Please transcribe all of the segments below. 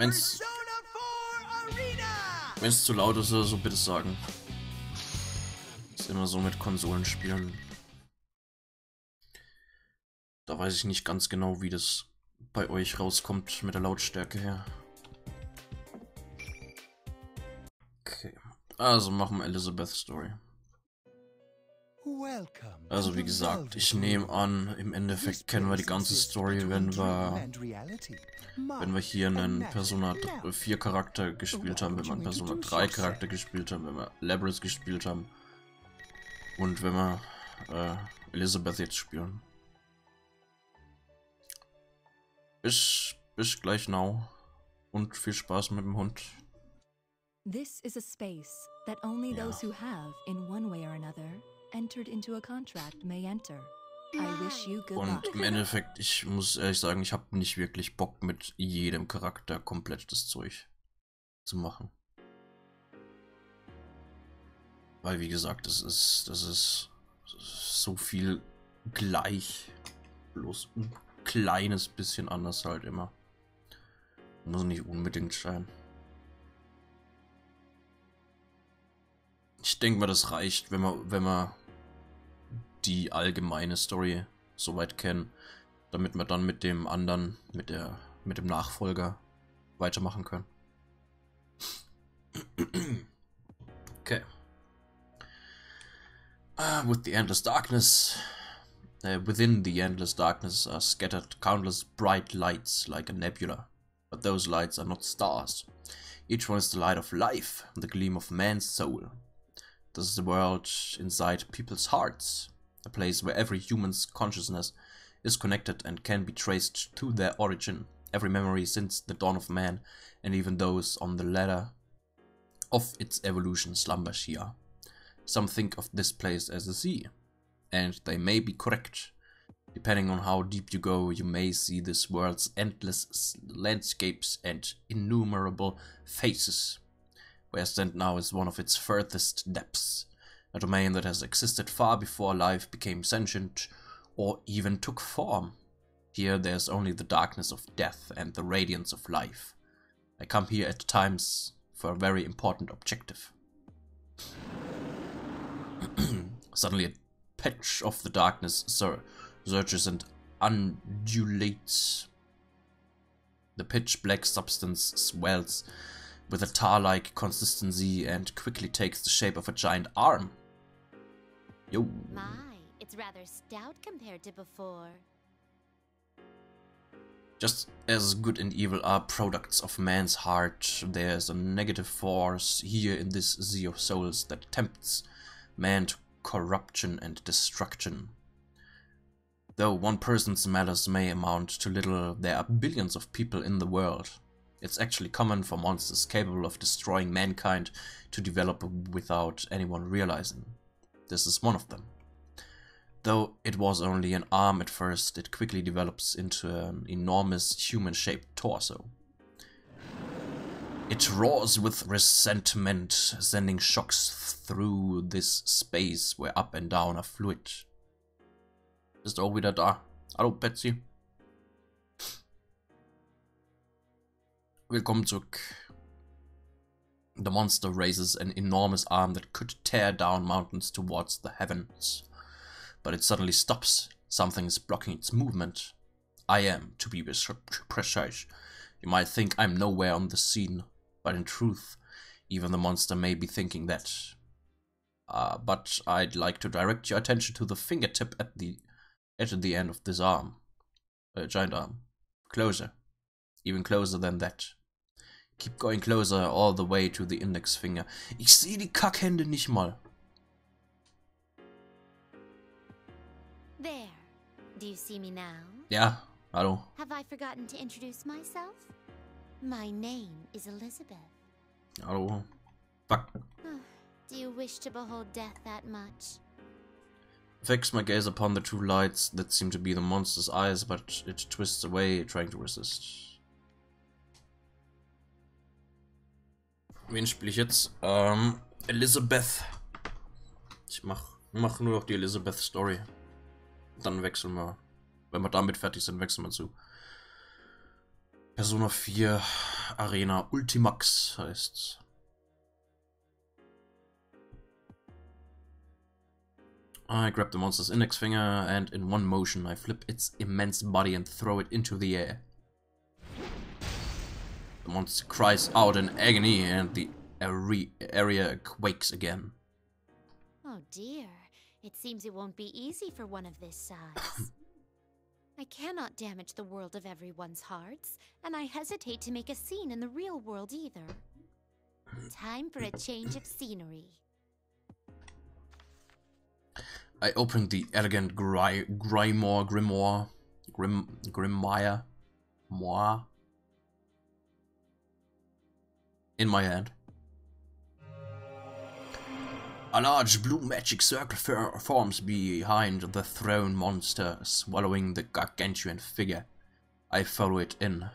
Wenn's zu laut ist oder so, bitte sagen. Ist immer so mit Konsolenspielen. Da weiß ich nicht ganz genau, wie das bei euch rauskommt mit der Lautstärke her. Okay, also machen wir Elizabeth Story. Also wie gesagt, ich nehme an, im Endeffekt kennen wir die ganze Story, wenn wir hier einen Persona 4 Charakter gespielt haben, wenn wir einen Persona 3 Charakter gespielt haben, wenn wir Labyrinth gespielt haben und wenn wir Elizabeth jetzt spielen. Bis gleich now und viel Spaß mit dem Hund. This is a space that only those who have, in one way or another, entered into a contract may enter. I wish you good luck. Und im Endeffekt, ich muss ehrlich sagen, ich habe nicht wirklich Bock, mit jedem Charakter komplett das Zeug zu machen. Weil wie gesagt, das ist so viel gleich, bloß ein kleines bisschen anders halt immer. Muss nicht unbedingt sein. Ich denke mal, das reicht, wenn wir die allgemeine Story soweit kennen, damit wir dann mit dem anderen, mit dem Nachfolger weitermachen können. Okay. With the endless darkness, within the endless darkness are scattered countless bright lights like a nebula, but those lights are not stars. Each one is the light of life, the gleam of man's soul. This is the world inside people's hearts, a place where every human's consciousness is connected and can be traced to their origin. Every memory since the dawn of man, and even those on the ladder of its evolution slumbers here. Some think of this place as a sea, and they may be correct. Depending on how deep you go, you may see this world's endless landscapes and innumerable faces. Where I stand now is one of its furthest depths, a domain that has existed far before life became sentient or even took form. Here there's only the darkness of death and the radiance of life. I come here at times for a very important objective. Suddenly a patch of the darkness surges and undulates. The pitch-black substance swells with a tar-like consistency and quickly takes the shape of a giant arm. Yo. My, it's rather stout compared to before. Just as good and evil are products of man's heart, there's a negative force here in this sea of souls that tempts man to corruption and destruction. Though one person's malice may amount to little, there are billions of people in the world. It's actually common for monsters capable of destroying mankind to develop without anyone realizing. This is one of them. Though it was only an arm at first, it quickly develops into an enormous human-shaped torso. It roars with resentment, sending shocks through this space where up and down are fluid. Ist auch wieder da. Hallo, Betsy. Willkommen zurück. The monster raises an enormous arm that could tear down mountains towards the heavens. But it suddenly stops. Something is blocking its movement. I am, to be precise. You might think I'm nowhere on the scene, but in truth, even the monster may be thinking that. But I'd like to direct your attention to the fingertip at the end of this arm. Giant arm. Closer. Even closer than that. Keep going closer all the way to the index finger. Ich sehe die Kackhände nicht mal. There. Do you see me now? Ja, hallo. Have I forgotten to introduce myself? My name is Elizabeth. Hallo. Fuck. Do you wish to behold death that much? Fix my gaze upon the two lights that seem to be the monster's eyes, but it twists away, trying to resist. Wen spiele ich jetzt? Elizabeth. Ich mach nur noch die Elizabeth-Story. Dann wechseln wir. Wenn wir damit fertig sind, wechseln wir zu Persona 4 Arena Ultimax heißt's. I grab the monster's index finger and in one motion I flip its immense body and throw it into the air. The monster cries out in agony and the area quakes again. Oh dear, it seems it won't be easy for one of this size. I cannot damage the world of everyone's hearts, and I hesitate to make a scene in the real world either. Time for a change of scenery. I opened the elegant grimoire in my hand. A large blue magic circle forms behind the thrown monster, swallowing the gargantuan figure. I follow it in.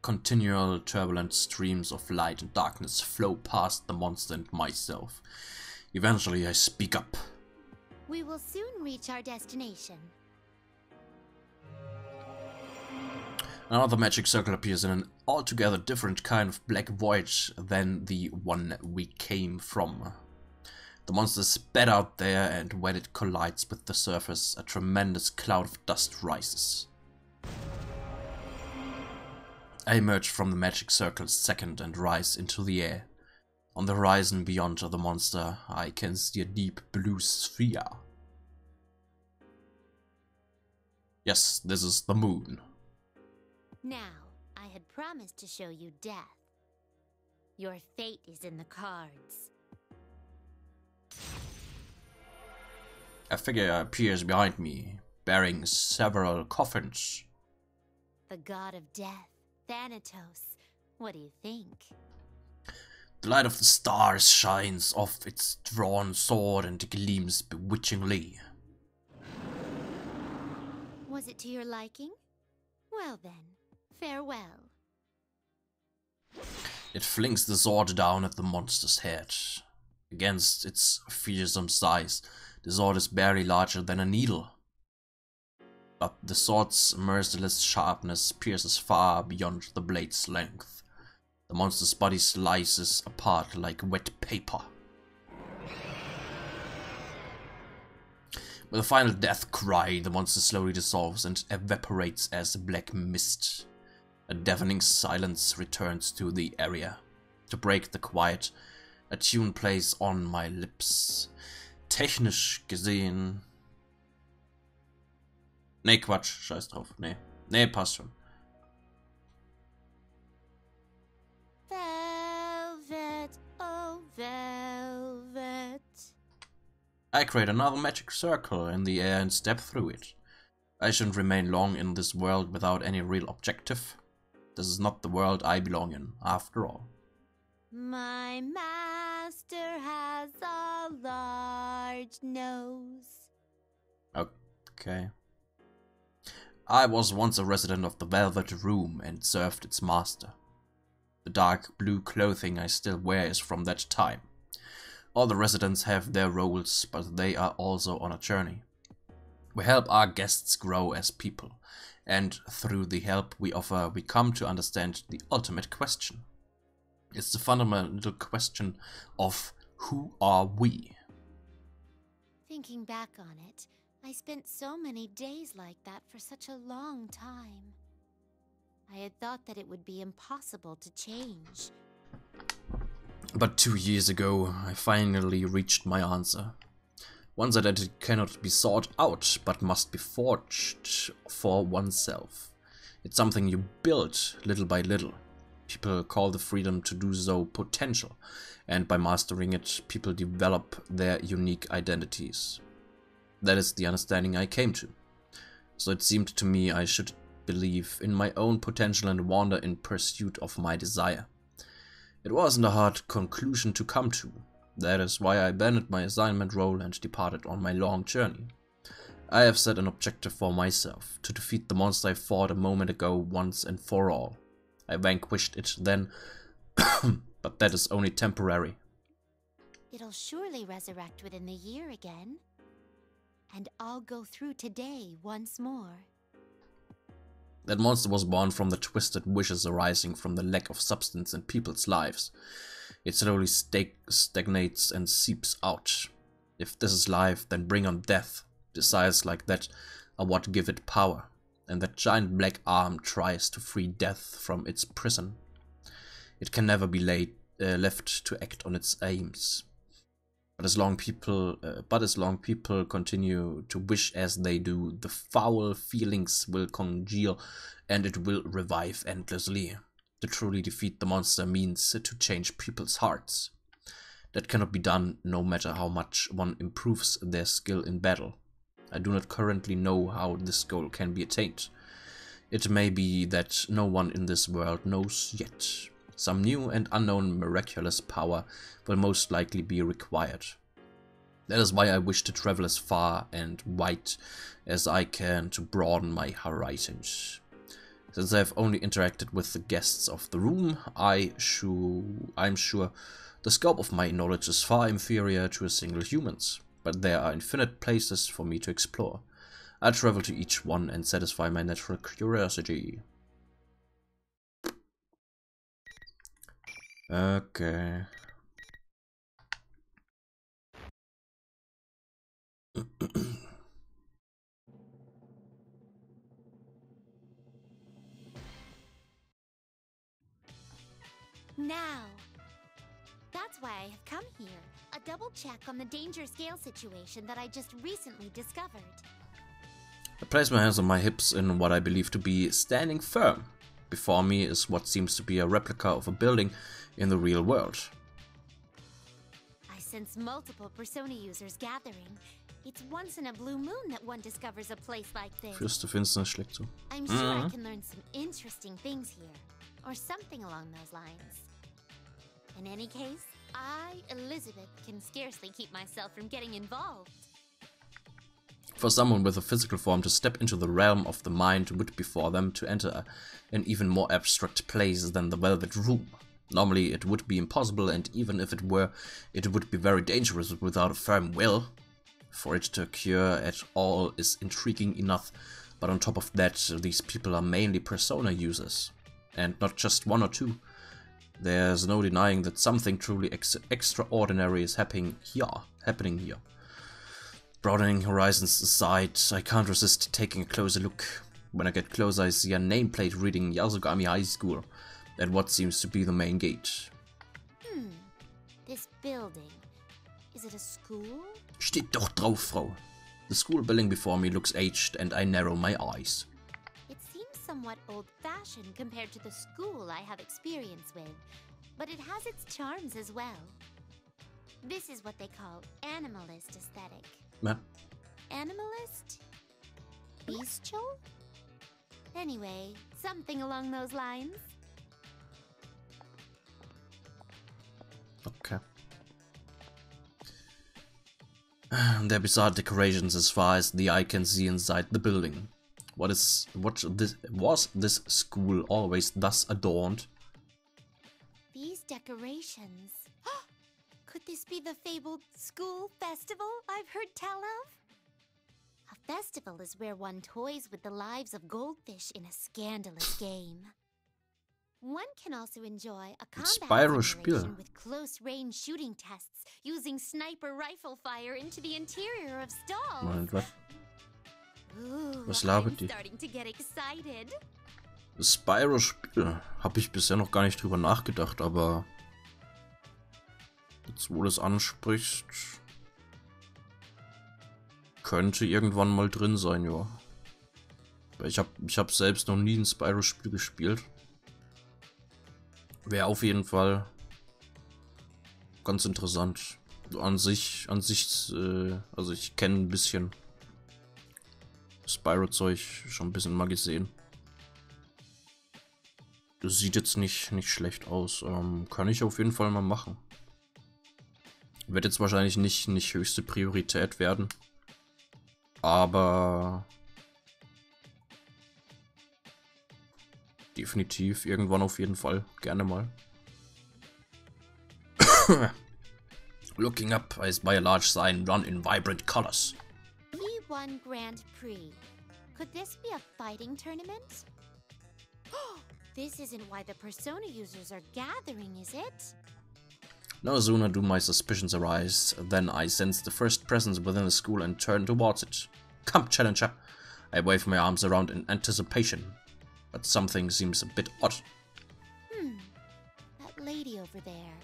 Continual turbulent streams of light and darkness flow past the monster and myself. Eventually I speak up. We will soon reach our destination. Another magic circle appears in an altogether different kind of black void than the one we came from. The monster spat out there, and when it collides with the surface, a tremendous cloud of dust rises. I emerge from the magic circle's second and rise into the air. On the horizon beyond the monster, I can see a deep blue sphere. Yes, this is the moon. Now, I had promised to show you death. Your fate is in the cards. A figure appears behind me, bearing several coffins. The god of death, Thanatos. What do you think? The light of the stars shines off its drawn sword and gleams bewitchingly. Was it to your liking? Well then, farewell. It flings the sword down at the monster's head. Against its fearsome size, the sword is barely larger than a needle. But the sword's merciless sharpness pierces far beyond the blade's length. The monster's body slices apart like wet paper. With a final death cry, the monster slowly dissolves and evaporates as black mist. A deafening silence returns to the area. To break the quiet, a tune plays on my lips. Technisch gesehen... Nee, Quatsch, scheiß drauf. Nee, passt schon. Velvet, oh velvet. I create another magic circle in the air and step through it. I shouldn't remain long in this world without any real objective. This is not the world I belong in, after all. My master has a large nose. Okay. I was once a resident of the Velvet Room and served its master. The dark blue clothing I still wear is from that time. All the residents have their roles, but they are also on a journey. We help our guests grow as people, and through the help we offer, we come to understand the ultimate question. It's the fundamental question of who are we? Thinking back on it, I spent so many days like that for such a long time. I had thought that it would be impossible to change. But 2 years ago, I finally reached my answer. One's identity cannot be sought out, but must be forged for oneself. It's something you build little by little. People call the freedom to do so potential, and by mastering it, people develop their unique identities. That is the understanding I came to. So it seemed to me I should believe in my own potential and wander in pursuit of my desire. It wasn't a hard conclusion to come to. That is why I abandoned my assignment role and departed on my long journey. I have set an objective for myself, to defeat the monster I fought a moment ago once and for all. I vanquished it then, but that is only temporary. It'll surely resurrect within the year again. And I'll go through today once more. That monster was born from the twisted wishes arising from the lack of substance in people's lives. It slowly stagnates and seeps out. If this is life, then bring on death. Desires like that are what give it power. And that giant black arm tries to free death from its prison. It can never be left to act on its aims. But as long people continue to wish as they do, the foul feelings will congeal and it will revive endlessly. To truly defeat the monster means to change people's hearts. That cannot be done no matter how much one improves their skill in battle. I do not currently know how this goal can be attained. It may be that no one in this world knows yet. Some new and unknown miraculous power will most likely be required. That is why I wish to travel as far and wide as I can to broaden my horizons. Since I have only interacted with the guests of the room, I'm sure the scope of my knowledge is far inferior to a single human's, but there are infinite places for me to explore. I'll travel to each one and satisfy my natural curiosity. Okay. Now, that's why I have come here. A double check on the danger scale situation that I just recently discovered. I place my hands on my hips in what I believe to be standing firm. Before me is what seems to be a replica of a building in the real world. I sense multiple Persona users gathering. It's once in a blue moon that one discovers a place like this. Fürste Finsternis schlägt zu. I'm sure I can learn some interesting things here, or something along those lines. In any case, I, Elizabeth, can scarcely keep myself from getting involved. For someone with a physical form to step into the realm of the mind would be for them to enter an even more abstract place than the Velvet Room. Normally it would be impossible, and even if it were, it would be very dangerous without a firm will. For it to occur at all is intriguing enough, but on top of that, these people are mainly Persona users. And not just one or two. There's no denying that something truly extraordinary is happening here. Broadening horizons aside, I can't resist taking a closer look. When I get closer, I see a nameplate reading Yasogami High School at what seems to be the main gate. This building. Is it a school? Steht doch drauf, Frau. The school building before me looks aged and I narrow my eyes. It seems somewhat old-fashioned compared to the school I have experience with, but it has its charms as well. This is what they call animalist aesthetic. Yeah. Animalist? Bestial? Anyway, something along those lines. Okay. There are bizarre decorations as far as the eye can see inside the building. Was this school always thus adorned? These decorations. Could this be the fabled school festival I've heard tell of? A festival is where one toys with the lives of goldfish in a scandalous game. One can also enjoy a combat simulation with close-range shooting tests using sniper rifle fire into the interior of stalls. Moment, was? Ooh, Was labert die? I'm starting to get excited. Das Spyro-Spiel habe ich bisher noch gar nicht drüber nachgedacht, aber jetzt, wo du es ansprichst, könnte irgendwann mal drin sein, ja. Ich hab selbst noch nie ein Spyro-Spiel gespielt. Wäre auf jeden Fall ganz interessant. An sich, also ich kenne ein bisschen Spyro-Zeug, schon ein bisschen mal gesehen. Das sieht jetzt nicht schlecht aus. Kann ich auf jeden Fall mal machen. Wird jetzt wahrscheinlich nicht höchste Priorität werden. Aber definitiv irgendwann auf jeden Fall. Gerne mal. Looking up, I spy a large sign run in vibrant colors. E1 Grand Prix. Could this be a fighting tournament? This isn't why the Persona users are gathering, is it? No sooner do my suspicions arise than I sense the first presence within the school and turn towards it. Come, challenger! I wave my arms around in anticipation, but something seems a bit odd. That lady over there,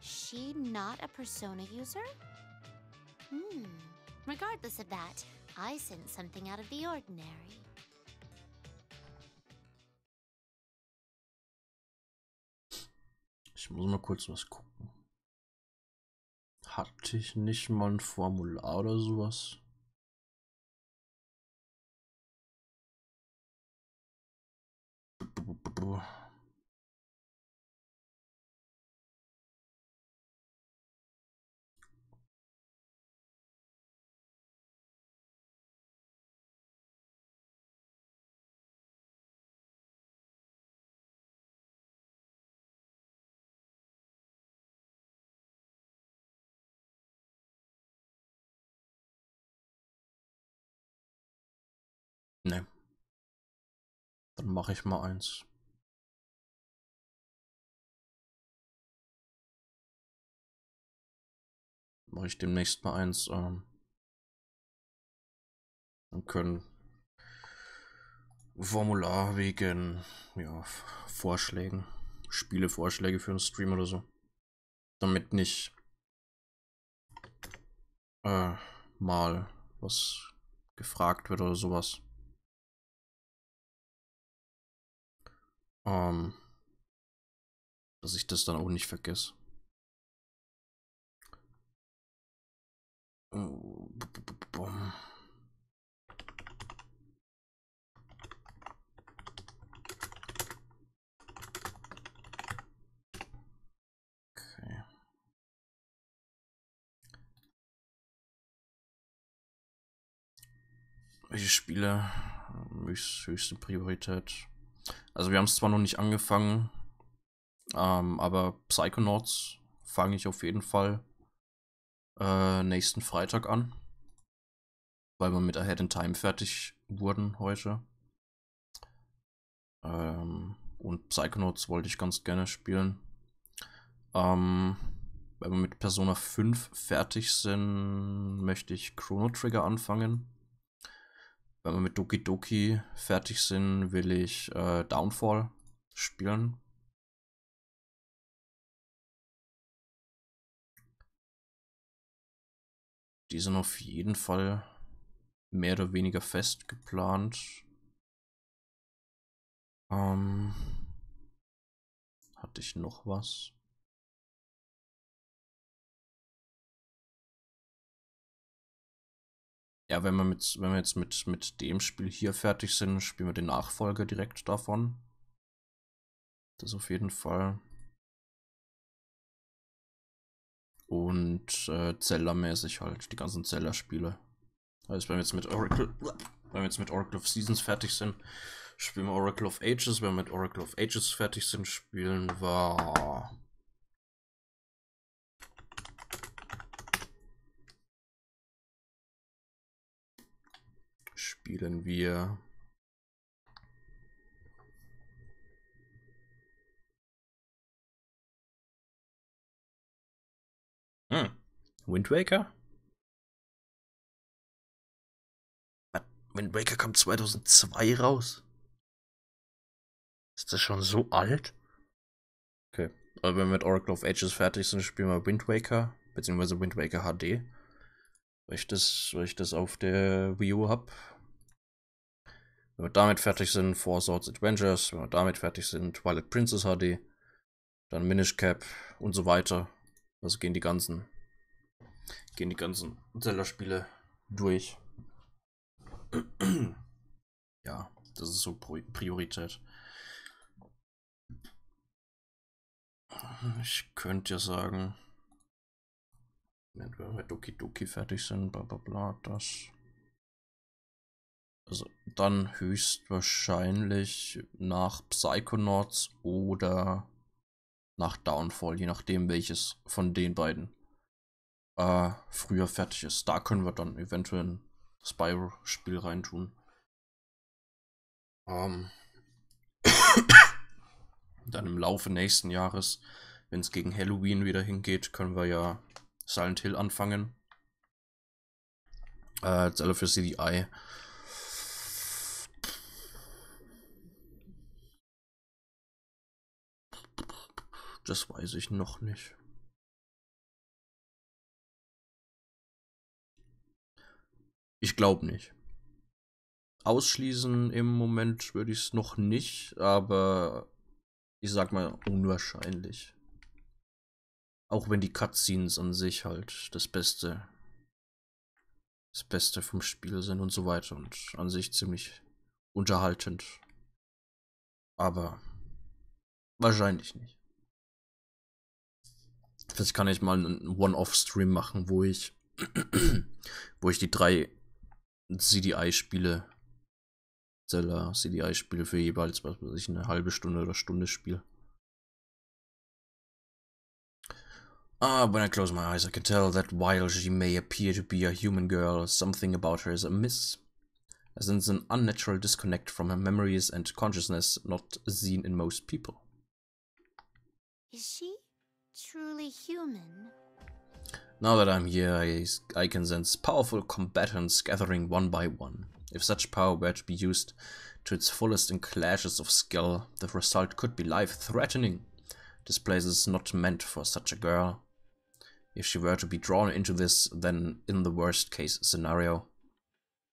she not a Persona user? Regardless of that, I sense something out of the ordinary. Ich muss mal kurz was gucken. Hatte ich nicht mal ein Formular oder sowas? Ne. Dann mache ich mal eins. Mache ich demnächst mal eins. Dann können Formular wegen Vorschlägen, Spielevorschläge für einen Stream oder so. Damit nicht mal was gefragt wird oder sowas. Dass ich das dann auch nicht vergesse. Okay. Welche Spiele? Höchste Priorität. Also wir haben es zwar noch nicht angefangen, aber Psychonauts fange ich auf jeden Fall nächsten Freitag an, weil wir mit Ahead in Time fertig wurden heute. Und Psychonauts wollte ich ganz gerne spielen. Wenn wir mit Persona 5 fertig sind, möchte ich Chrono Trigger anfangen. Wenn wir mit Doki Doki fertig sind, will ich Downfall spielen. Die sind auf jeden Fall mehr oder weniger fest geplant. Hatte ich noch was? Ja, wenn wir jetzt mit dem Spiel hier fertig sind, spielen wir den Nachfolger direkt davon. Das auf jeden Fall. Und Zelda-mäßig halt, die ganzen Zelda-Spiele. Also wenn wir jetzt mit Oracle of Seasons fertig sind, spielen wir Oracle of Ages. Wenn wir mit Oracle of Ages fertig sind, spielen wir Wind Waker? Wind Waker kam 2002 raus. Ist das schon so alt? Okay, aber wenn wir mit Oracle of Ages fertig sind, spielen wir Wind Waker, beziehungsweise Wind Waker HD. Weil ich das auf der Wii U habe. Wenn wir damit fertig sind, Four Swords Adventures. Wenn wir damit fertig sind, Twilight Princess HD. Dann Minish Cap und so weiter. Also gehen die ganzen Zelda-Spiele durch. Ja, das ist so Priorität. Ich könnte ja sagen, wenn wir mit Doki Doki fertig sind, bla bla bla, das. Also dann höchstwahrscheinlich nach Psychonauts oder nach Downfall, je nachdem welches von den beiden früher fertig ist. Da können wir dann eventuell ein Spyro-Spiel reintun. Dann im Laufe nächsten Jahres, wenn es gegen Halloween wieder hingeht, können wir ja Silent Hill anfangen. Jetzt alle für CDI. Das weiß ich noch nicht. Ich glaube nicht. Ausschließen im Moment würde ich es noch nicht, aber ich sag mal unwahrscheinlich. Auch wenn die Cutscenes an sich halt das Beste vom Spiel sind und so weiter und an sich ziemlich unterhaltend. Aber wahrscheinlich nicht. Vielleicht kann ich mal einen One-Off-Stream machen, wo ich die 3 CDI-Spiele, CDI-Spiele für jeweils, was weiß ich, eine halbe Stunde oder Stunde spiele. When I close my eyes, I can tell that while she may appear to be a human girl, something about her is amiss. I sense an unnatural disconnect from her memories and consciousness not seen in most people. Is she truly human? Now that I'm here, I can sense powerful combatants gathering one by one. If such power were to be used to its fullest in clashes of skill, the result could be life-threatening. This place is not meant for such a girl. If she were to be drawn into this, then in the worst-case scenario,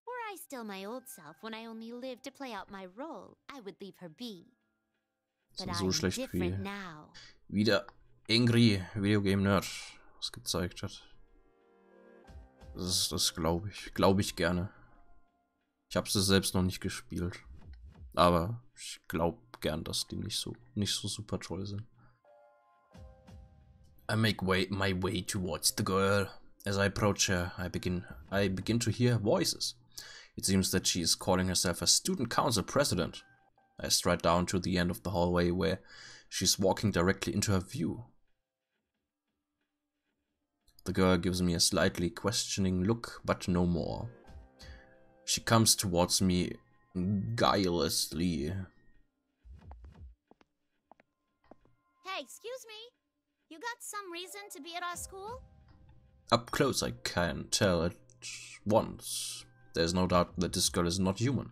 Were I still my old self when I only lived to play out my role, I would leave her be. But so I'm schlecht different now. wie der Angry Video Game Nerd es gezeigt hat. Das glaube ich gerne. Ich habe sie selbst noch nicht gespielt, aber ich glaube gern, dass die nicht so super toll sind. I make my way towards the girl. As I approach her, I begin to hear voices. It seems that she is calling herself a student council president. I stride down to the end of the hallway where she's walking directly into her view. The girl gives me a slightly questioning look, but no more. She comes towards me guilelessly. Hey, excuse me. You got some reason to be at our school? Up close, I can tell at once. There's no doubt that this girl is not human.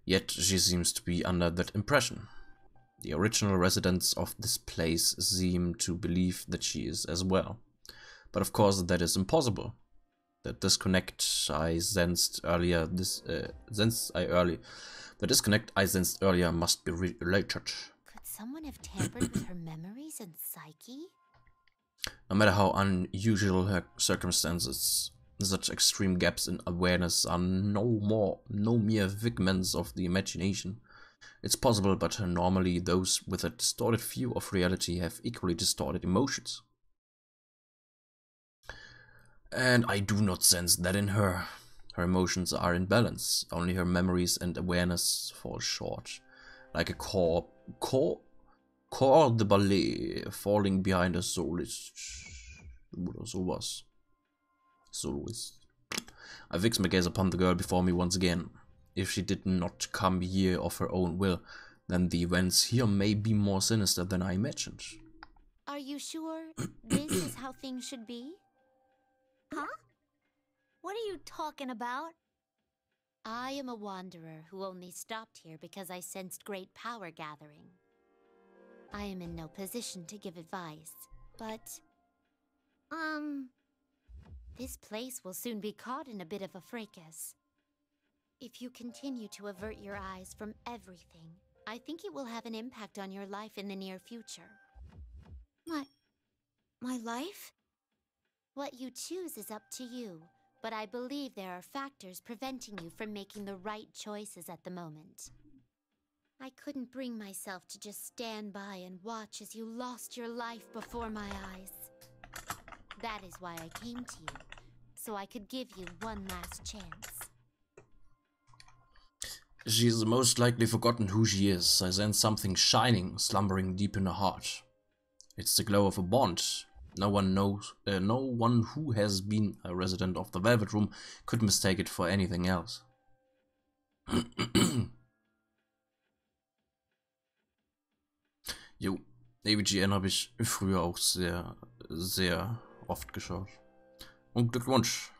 Yet she seems to be under that impression. The original residents of this place seem to believe that she is as well. But of course that is impossible. The disconnect I sensed earlier must be related. Could someone have tampered with her memories and psyche? No matter how unusual her circumstances, such extreme gaps in awareness are no mere figments of the imagination. It's possible, but normally those with a distorted view of reality have equally distorted emotions. And I do not sense that in her. Her emotions are in balance, only her memories and awareness fall short. Like a corde de ballet falling behind a soloist. Oder sowas. Soloist. I fix my gaze upon the girl before me once again. If she did not come here of her own will, then the events here may be more sinister than I imagined. Are you sure this is how things should be? Huh? What are you talking about? I am a wanderer who only stopped here because I sensed great power gathering. I am in no position to give advice, but... This place will soon be caught in a bit of a fracas. If you continue to avert your eyes from everything, I think it will have an impact on your life in the near future. My life? What you choose is up to you, but I believe there are factors preventing you from making the right choices at the moment. I couldn't bring myself to just stand by and watch as you lost your life before my eyes. That is why I came to you, so I could give you one last chance. She's most likely forgotten who she is. I sense something shining, slumbering deep in her heart. It's the glow of a bond. No one who has been a resident of the Velvet Room could mistake it for anything else. Jo, AVGN habe ich früher auch sehr, sehr oft geschaut. Und Glückwunsch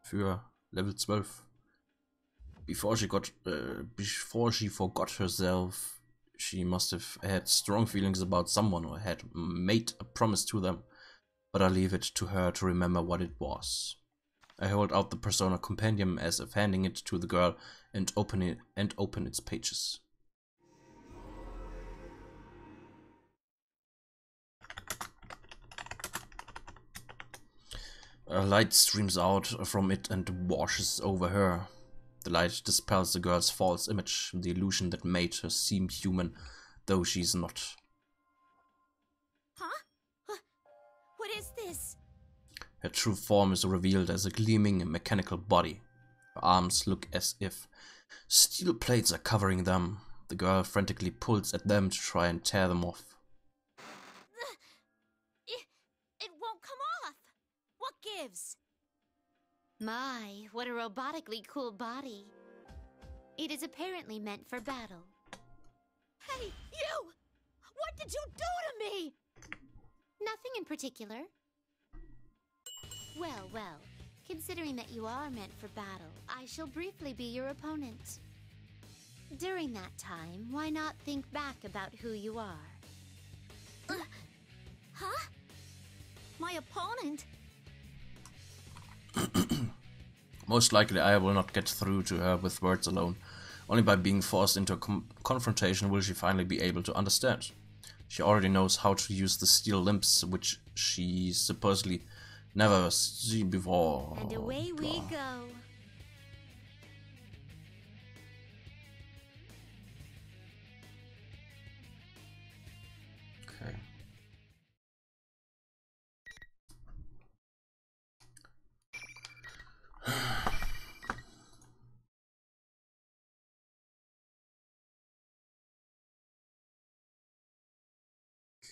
für Level 12. Before she forgot herself, she must have had strong feelings about someone or had made a promise to them. But I leave it to her to remember what it was. I hold out the Persona Compendium as if handing it to the girl and open its pages. A light streams out from it and washes over her. The light dispels the girl's false image, the illusion that made her seem human, though she's not. Huh? What is this? Her true form is revealed as a gleaming mechanical body. Her arms look as if steel plates are covering them. The girl frantically pulls at them to try and tear them off. It won't come off. What gives? My, what a robotically cool body. It is apparently meant for battle. Hey, you! What did you do to me? Nothing in particular. Well, well, considering that you are meant for battle, I shall briefly be your opponent. During that time, why not think back about who you are? Huh? My opponent? Most likely I will not get through to her with words alone. Only by being forced into a confrontation will she finally be able to understand. She already knows how to use the steel limbs, which she supposedly never seen before. And away we go. Okay.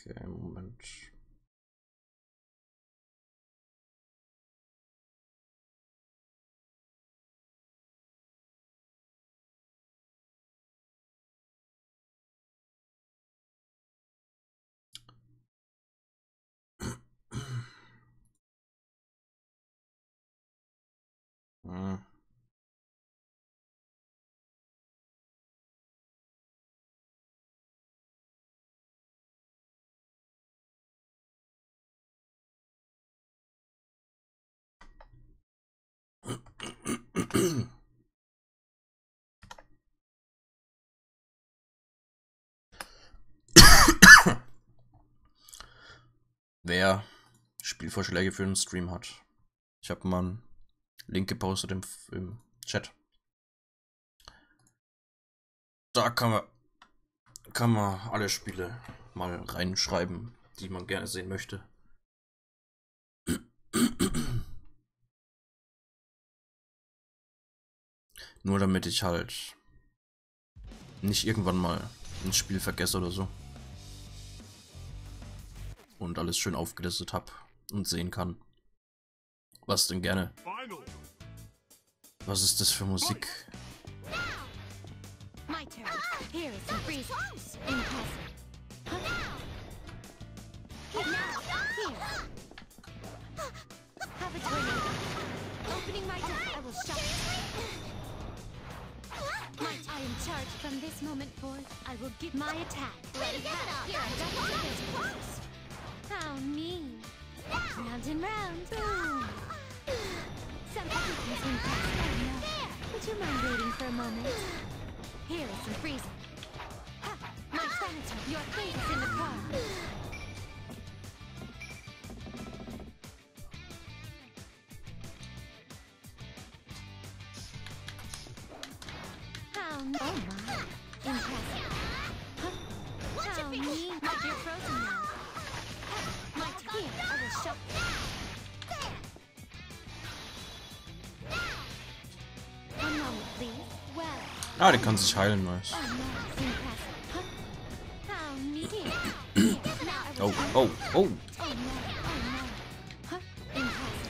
Okay, Moment. Hm. Wer Spielvorschläge für den Stream hat. Ich habe mal einen Link gepostet im Chat. Da kann man alle Spiele mal reinschreiben, die man gerne sehen möchte. Nur damit ich halt nicht irgendwann mal ein Spiel vergesse oder so. Und alles schön aufgelistet habe und sehen kann. Was denn gerne? Was ist das für Musik? My turn. Here is some freeze. Impressive. Now, here. Have a tornado. Opening my door, I will shock. I am charged from this moment forth. I will give my attack. Ready, get here, I got this. How mean. Round and round. Boom. Something is impressive. Would you mind waiting for a moment? Here is some freezing. Ha! My senator, your fate is in the car. How oh my. Impressive. Huh? How mean. My dear frozen now. My team, I will shock. One moment, please. Well. Ah, der kann sich heilen, nice. Oh, oh, oh.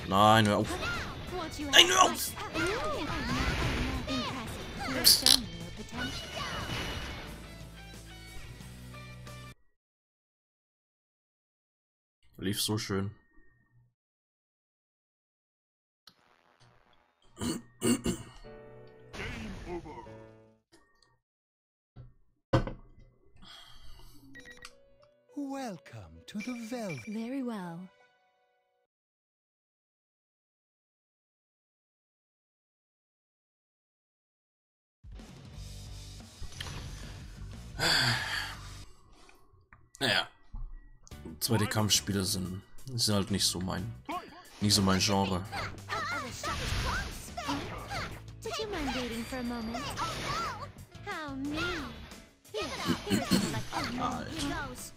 Nein, hör auf. Nein, hör auf. Lief so schön. Welcome to the Velvet. Very well. Naja. 2D-Kampfspiele sind halt nicht so mein Genre. Would you mind waiting for a moment? How mean. Here's an electric. Alter. He goes.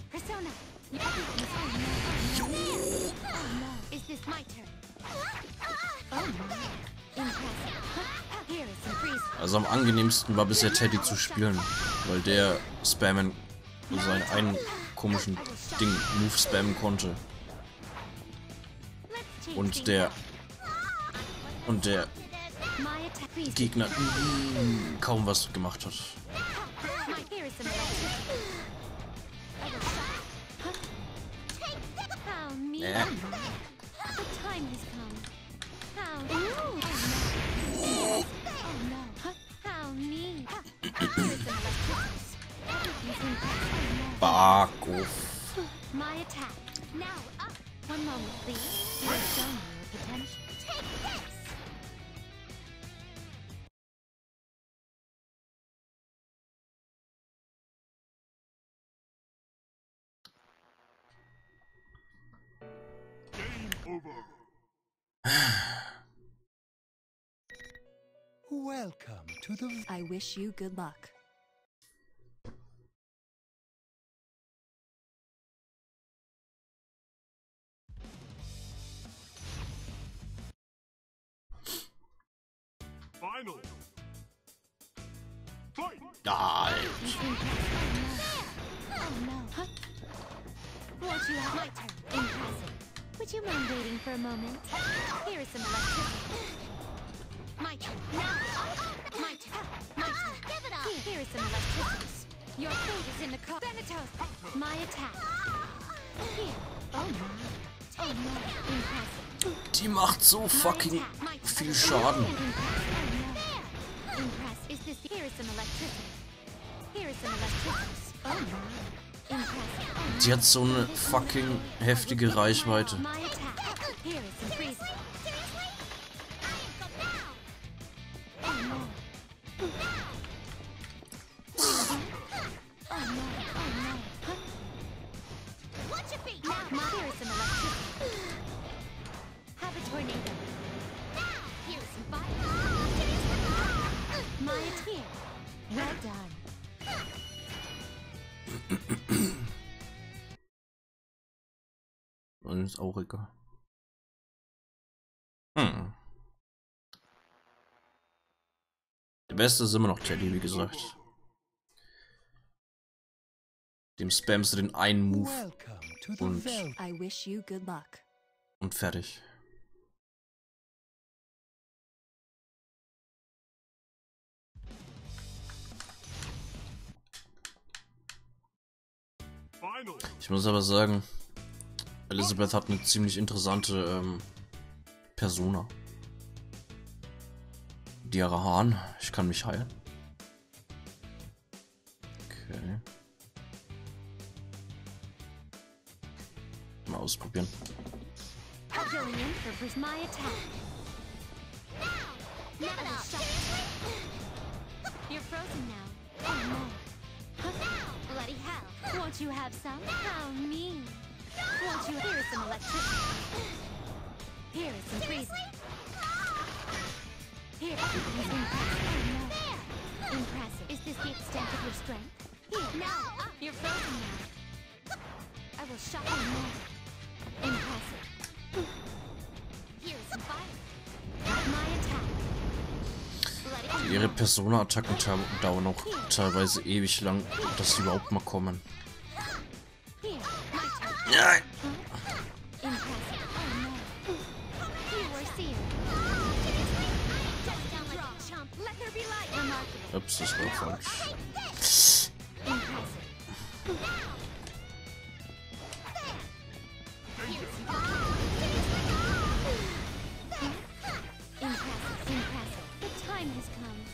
Persona. Oh no. Is this my turn? Oh no. Impressive. Here is some freeze. Also am angenehmsten war bisher Teddy zu spielen, weil der spammen, seinen einen komischen Move spammen konnte. Und der Gegner kaum was gemacht hat. Barkoff. My attack. Now up. One moment, please. You have shown me your potential. Take this. Welcome to the... I wish you good luck. Final. Fight. Nein. Oh no. Huh? Won't you have my turn? Impressive. Would you mind waiting for a moment? Here is some electricity. My turn. Now. My turn. My turn. Give it up. Here is some electricity. Your fate is in the car. Thanatos. My attack. Here. Oh no. Oh no. Impressive. Die macht so fucking viel Schaden. Die hat so eine fucking heftige Reichweite. Und ist auch egal. Der Beste ist immer noch Teddy, wie gesagt. Dem spammst du den einen Move I wish you good luck. und fertig. Ich muss aber sagen, Elizabeth hat eine ziemlich interessante Persona. Diarahan, ich kann mich heilen. Okay. Mal ausprobieren. You're frozen now. Oh no. Bloody hell. Won't you have some? How mean. Won't you hear some electricity? Here is some freezing. Here. Impressive. Is this the extent of your strength? Here. Now. You're frozen now. I will shock you more. Impressive. Here is some fire. My attack. Ihre Persona-Attacken dauern auch teilweise ewig lang, dass sie überhaupt mal kommen. Nein! Ups, das war falsch.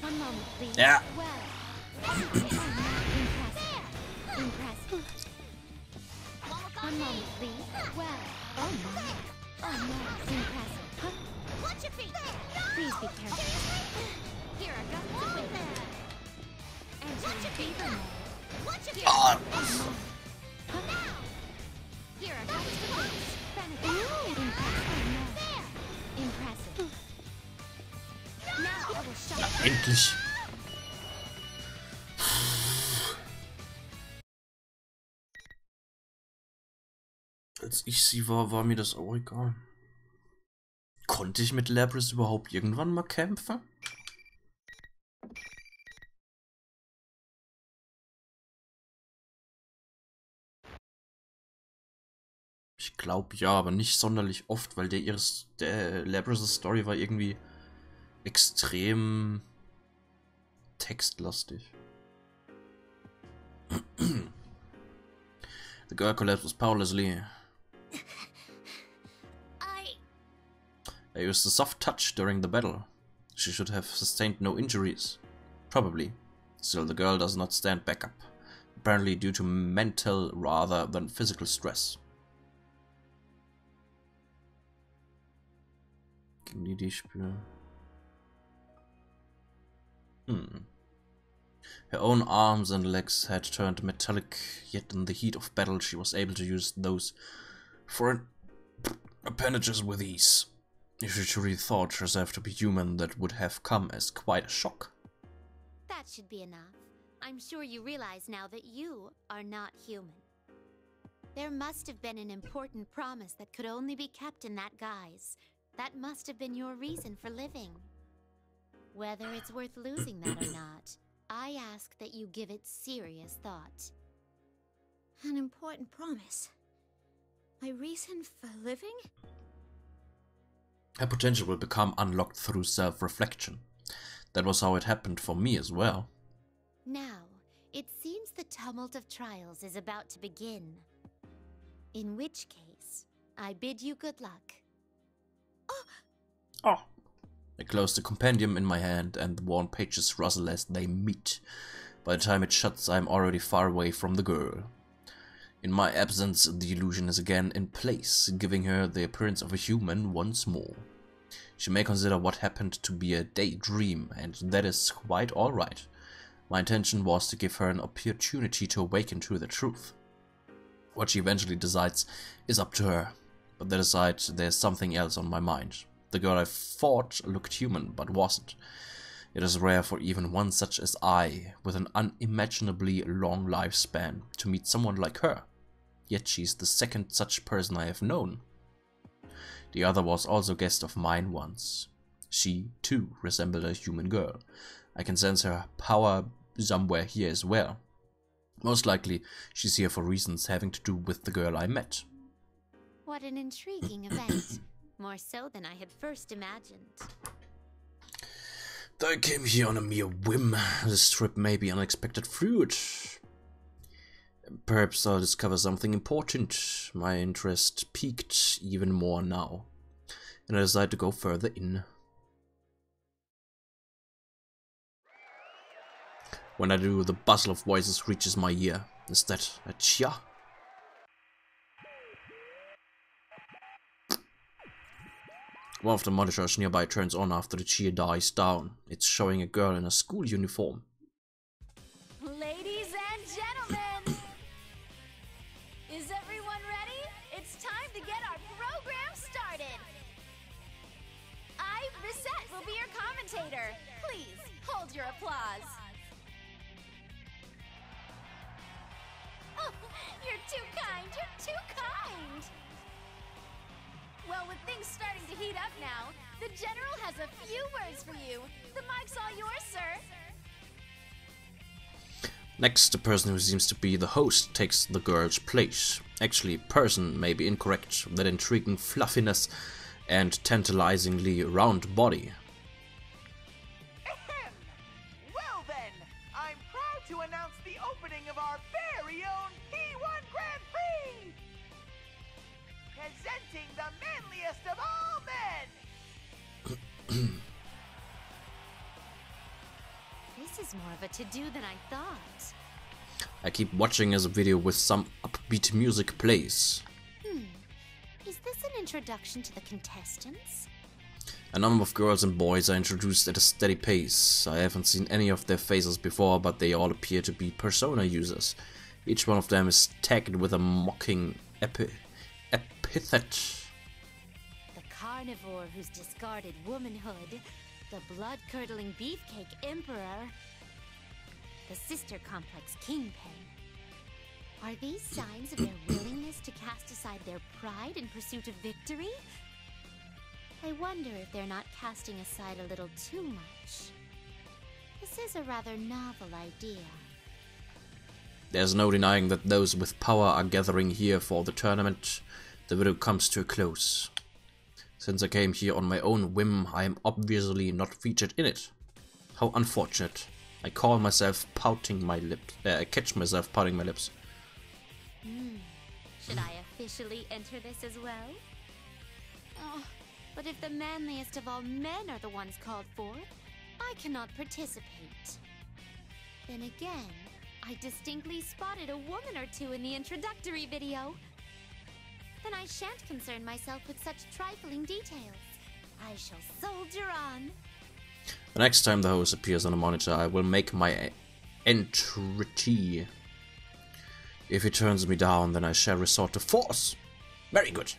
One moment, please. Yeah. Well. Impressive. One moment, please. Well. Oh my. Oh no. Impressive. Huh? Watch your feet. Please be careful. Here are guns to win. And watch your feet. Watch your feet. Oh no. Huh? Here are guns to win. Impressive. Impressive. Now I will show you. Endlich. Als ich sie war mir das auch egal. Konnte ich mit Lapras überhaupt irgendwann mal kämpfen? Ich glaube ja, aber nicht sonderlich oft, weil der Lapras' Story war irgendwie extrem textlastig. The girl collapses powerlessly. I used a soft touch during the battle. She should have sustained no injuries. Probably. Still, the girl does not stand back up. Apparently due to mental rather than physical stress. Gegen die spüren. Her own arms and legs had turned metallic, yet in the heat of battle she was able to use those foreign appendages with ease. If she truly thought herself to be human, that would have come as quite a shock. That should be enough. I'm sure you realize now that you are not human. There must have been an important promise that could only be kept in that guise. That must have been your reason for living. Whether it's worth losing that or not, I ask that you give it serious thought. An important promise? My reason for living? Her potential will become unlocked through self-reflection. That was how it happened for me as well. Now, it seems the tumult of trials is about to begin. In which case, I bid you good luck. Oh. I close the compendium in my hand and the worn pages rustle as they meet. By the time it shuts, I am already far away from the girl. In my absence, the illusion is again in place, giving her the appearance of a human once more. She may consider what happened to be a daydream, and that is quite alright. My intention was to give her an opportunity to awaken to the truth. What she eventually decides is up to her, but that aside, there's something else on my mind. The girl I thought looked human, but wasn't. It is rare for even one such as I, with an unimaginably long lifespan, to meet someone like her. Yet she's the second such person I have known. The other was also a guest of mine once. She, too, resembled a human girl. I can sense her power somewhere here as well. Most likely, she's here for reasons having to do with the girl I met. What an intriguing event. More so than I had first imagined. I came here on a mere whim. This trip may be unexpected fruit. Perhaps I'll discover something important. My interest piqued even more now, and I decide to go further in. When I do, the bustle of voices reaches my ear. Is that a cheer? One of the monitors nearby turns on after the cheer dies down. It's showing a girl in a school uniform. Ladies and gentlemen, is everyone ready? It's time to get our program started. I, Reset, will be your commentator. Please hold your applause. Oh, you're too kind. You're too kind. Well, with things starting to heat up now, the General has a few words for you. The mic's all yours, sir. Next, the person who seems to be the host takes the girl's place. Actually, person may be incorrect. That intriguing fluffiness and tantalizingly round body. Well then, I'm proud to announce the opening of our very own P1 Grand Prix! Presenting the manliest of all men! is more of a to-do than I thought. I keep watching as a video with some upbeat music plays. Is this an introduction to the contestants? A number of girls and boys are introduced at a steady pace. I haven't seen any of their faces before, but they all appear to be persona users. Each one of them is tagged with a mocking epithet. The carnivore who's discarded womanhood, the blood-curdling beefcake emperor, the sister complex kingpin. Are these signs of their willingness to cast aside their pride in pursuit of victory? I wonder if they're not casting aside a little too much. This is a rather novel idea. There's no denying that those with power are gathering here for the tournament. The video comes to a close. Since I came here on my own whim, I am obviously not featured in it. How unfortunate. I call myself pouting my lips. I catch myself pouting my lips. Should I officially enter this as well? Oh, but if the manliest of all men are the ones called forth, I cannot participate. Then again, I distinctly spotted a woman or two in the introductory video. Then I shan't concern myself with such trifling details. I shall soldier on. The next time the host appears on the monitor, I will make my entry. If he turns me down, then I shall resort to force. Very good.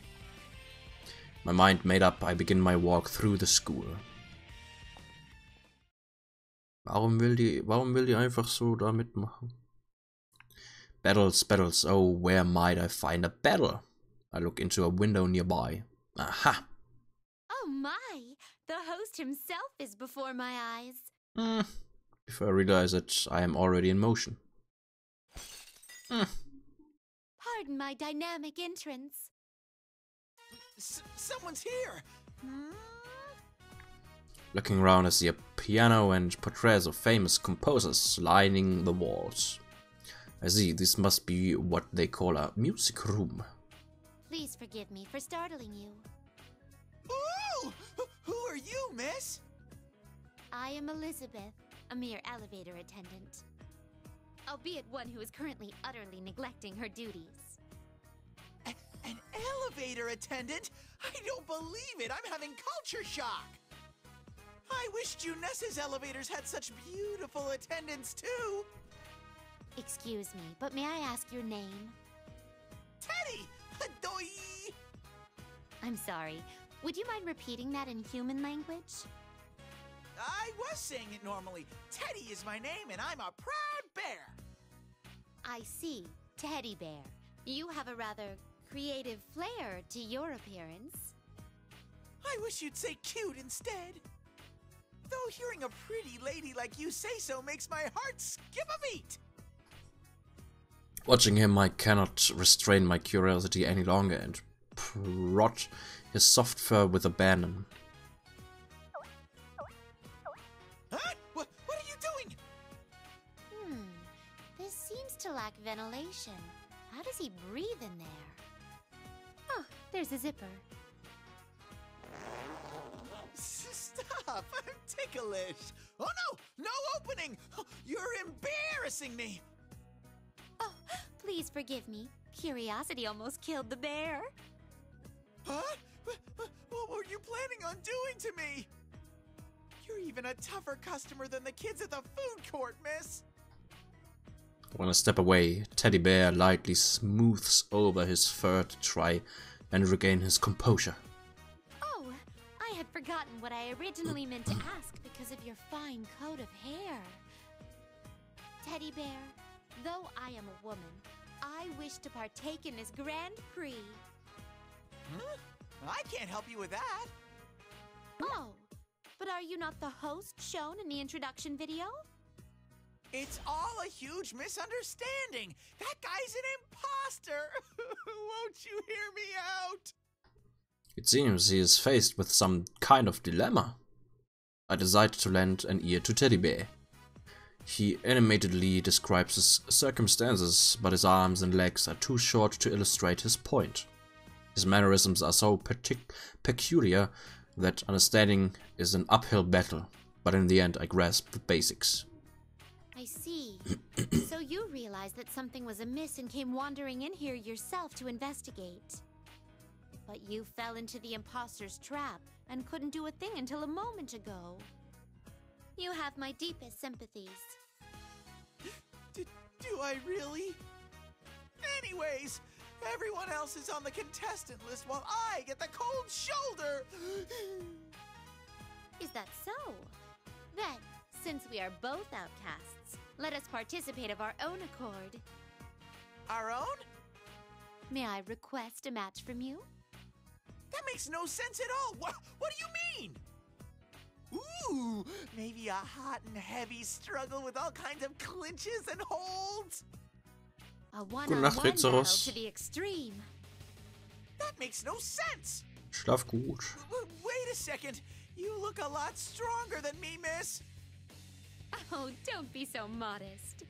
My mind made up, I begin my walk through the school. Warum will die einfach so da mitmachen? Battles, oh, where might I find a battle? I look into a window nearby. Aha! Oh my! The host himself is before my eyes. Before I realize it, I am already in motion. Pardon my dynamic entrance. Someone's here! Looking around, I see a piano and portraits of famous composers lining the walls. I see, this must be what they call a music room. Please forgive me for startling you. Ooh! Who are you, miss? I am Elizabeth, a mere elevator attendant. Albeit one who is currently utterly neglecting her duties. An elevator attendant? I don't believe it! I'm having culture shock! I wish Junessa's elevators had such beautiful attendants too! Excuse me, but may I ask your name? Teddy! Doi! I'm sorry. Would you mind repeating that in human language? I was saying it normally. Teddy is my name and I'm a proud bear! I see. Teddy Bear. You have a rather creative flair to your appearance. I wish you'd say cute instead. Though hearing a pretty lady like you say so makes my heart skip a beat. Watching him, I cannot restrain my curiosity any longer and prod his soft fur with abandon. Huh? What are you doing? This seems to lack ventilation. How does he breathe in there? Oh, there's a zipper. Stop! I'm ticklish! Oh no! No opening! You're embarrassing me! Oh, please forgive me. Curiosity almost killed the bear. Huh? What were you planning on doing to me? You're even a tougher customer than the kids at the food court, miss! When I step away, Teddy Bear lightly smooths over his fur to try and regain his composure. Oh, I had forgotten what I originally meant to ask because of your fine coat of hair. Teddy Bear, though I am a woman, I wish to partake in this Grand Prix. Huh? I can't help you with that. Oh, but are you not the host shown in the introduction video? It's all a huge misunderstanding. That guy's an imposter. Won't you hear me out? It seems he is faced with some kind of dilemma. I decide to lend an ear to Teddy Bear. He animatedly describes his circumstances, but his arms and legs are too short to illustrate his point. His mannerisms are so peculiar that understanding is an uphill battle, but in the end I grasp the basics. I see. So you realized that something was amiss and came wandering in here yourself to investigate. But you fell into the imposter's trap and couldn't do a thing until a moment ago. You have my deepest sympathies. Do I really? Anyways, everyone else is on the contestant list while I get the cold shoulder. Is that so? Then, since we are both outcasts, let us participate of our own accord. Our own? May I request a match from you? That makes no sense at all. What do you mean? Ooh, maybe a hot and heavy struggle with all kinds of clinches and holds? A one-on-one battle to the extreme. That makes no sense. Schlaf gut. Wait a second. You look a lot stronger than me, miss. Oh, don't be so modest.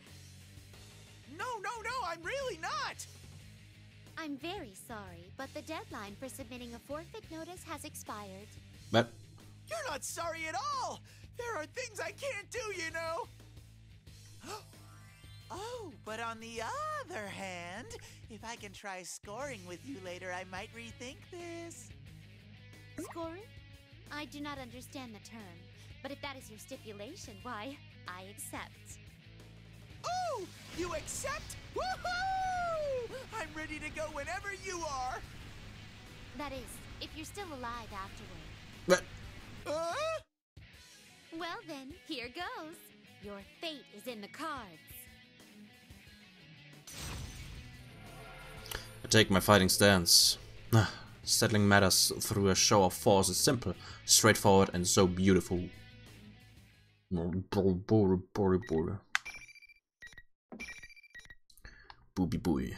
No, I'm really not. I'm very sorry, but the deadline for submitting a forfeit notice has expired. But You're not sorry at all. There are things I can't do, you know. Oh, but on the other hand, if I can try scoring with you later, I might rethink this. Scoring? I do not understand the term, but if that is your stipulation, why, I accept. Oh, you accept? Woohoo! I'm ready to go whenever you are. That is, if you're still alive afterward. but Well then, here goes. Your fate is in the cards. I take my fighting stance. Settling matters through a show of force is simple, straightforward, and so beautiful. Booby booey.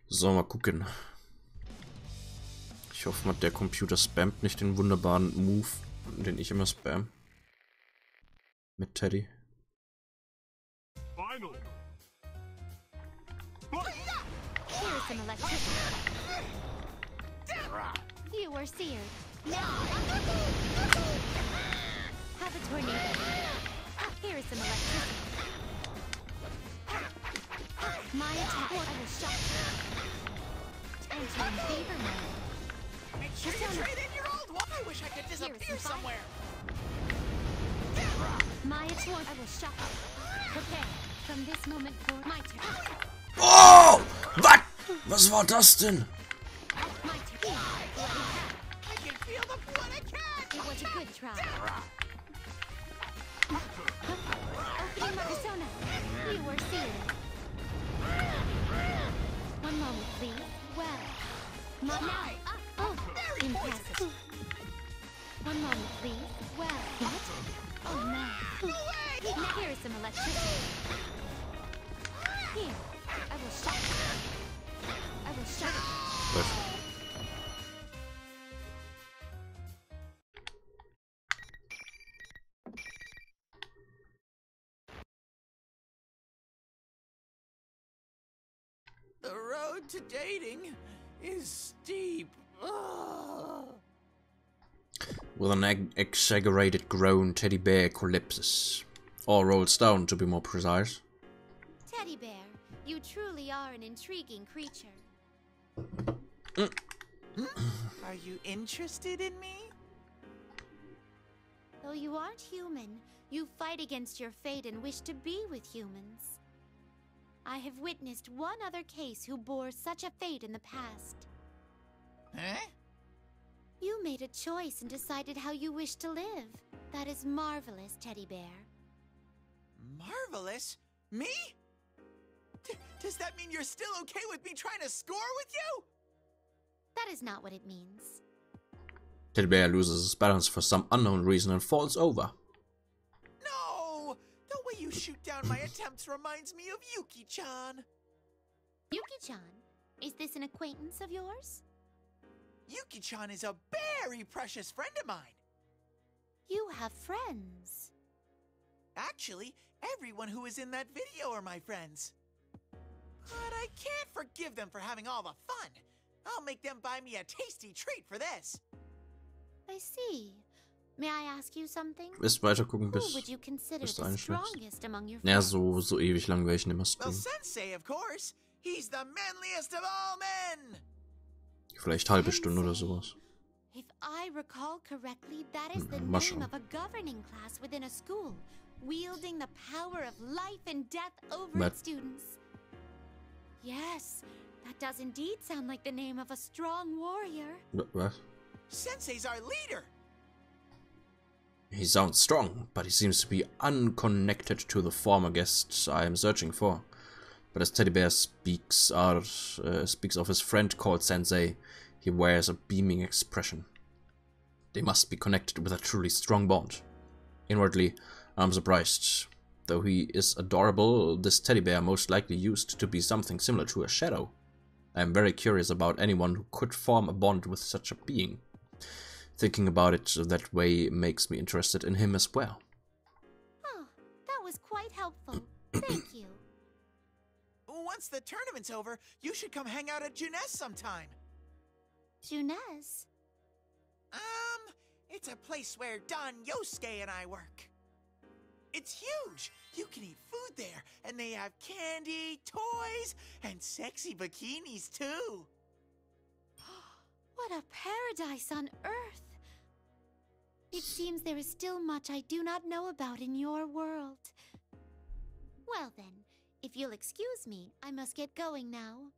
So, mal gucken. Ich hoffe mal, der Computer spammt nicht den wunderbaren Move, den ich immer spam. Mit Teddy. Final. Here's some electricity. You were seared. Now, have a tornado. Here is some electricity. My attack. I will shock you. Enter in favor mode. Make sure you trade in your old one. I wish I could disappear somewhere. My attack. I will shock you. Prepare. From this moment forward, my turn. Oh! Was? Was war das denn? My turn. I can feel the blood I catch. It was a good try. Opening my persona. You were sealed. One moment, please. Well. Now. Oh, impressive. One moment, please. Well. What? Oh, no. Now here is some electricity. Here. I will shock you. I will shock you. Gut. The road to dating is steep. Ugh. With an exaggerated groan, Teddy Bear collapses. Or rolls down, to be more precise. Teddy Bear, you truly are an intriguing creature. Are you interested in me? Though you aren't human, you fight against your fate and wish to be with humans. I have witnessed one other case who bore such a fate in the past. Huh? You made a choice and decided how you wish to live. That is marvelous, Teddy Bear. Marvelous? Me? Does that mean you're still okay with me trying to score with you? That is not what it means. Teddy Bear loses his balance for some unknown reason and falls over. No! The way you shoot down my attempts reminds me of Yuki-chan. Yuki-chan, is this an acquaintance of yours? Yuki-chan is a very precious friend of mine. You have friends. Actually, everyone who is in that video are my friends. But I can't forgive them for having all the fun. I'll make them buy me a tasty treat for this. I see. May I ask you something? Wirst weiter gucken, Who would you consider bis du the einschläfst. strongest among your Ja, friends? so ewig lang werde ich nicht mehr Well, streamen. Sensei, of course. He's the manliest of all men. Vielleicht halbe Stunde oder sowas. If I recall correctly, that is the Mal name schauen. of a governing class within a school, wielding the power of life and death over But- its students. Yes, that does indeed sound like the name of a strong warrior. Was? Sensei's our leader. He sounds strong, but he seems to be unconnected to the former guest I am searching for. But as Teddy Bear speaks of his friend called Sensei, he wears a beaming expression. They must be connected with a truly strong bond. Inwardly, I'm surprised. Though he is adorable, this teddy bear most likely used to be something similar to a shadow. I am very curious about anyone who could form a bond with such a being. Thinking about it that way makes me interested in him as well. Oh, that was quite helpful. Thank you. Once the tournament's over, you should come hang out at Junes sometime. Junes? It's a place where Don Yosuke and I work. It's huge. You can eat food there, and they have candy, toys, and sexy bikinis too. What a paradise on earth! It seems there is still much I do not know about in your world. Well then, if you'll excuse me, I must get going now.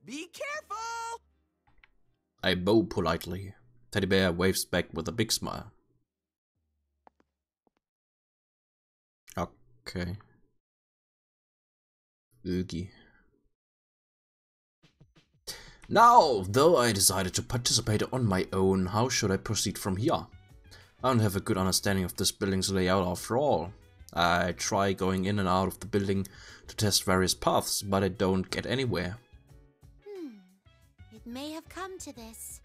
Be careful! I bow politely. Teddy Bear waves back with a big smile. Okay. Oogie. Now, though I decided to participate on my own, how should I proceed from here? I don't have a good understanding of this building's layout after all. I try going in and out of the building to test various paths, but I don't get anywhere. It may have come to this.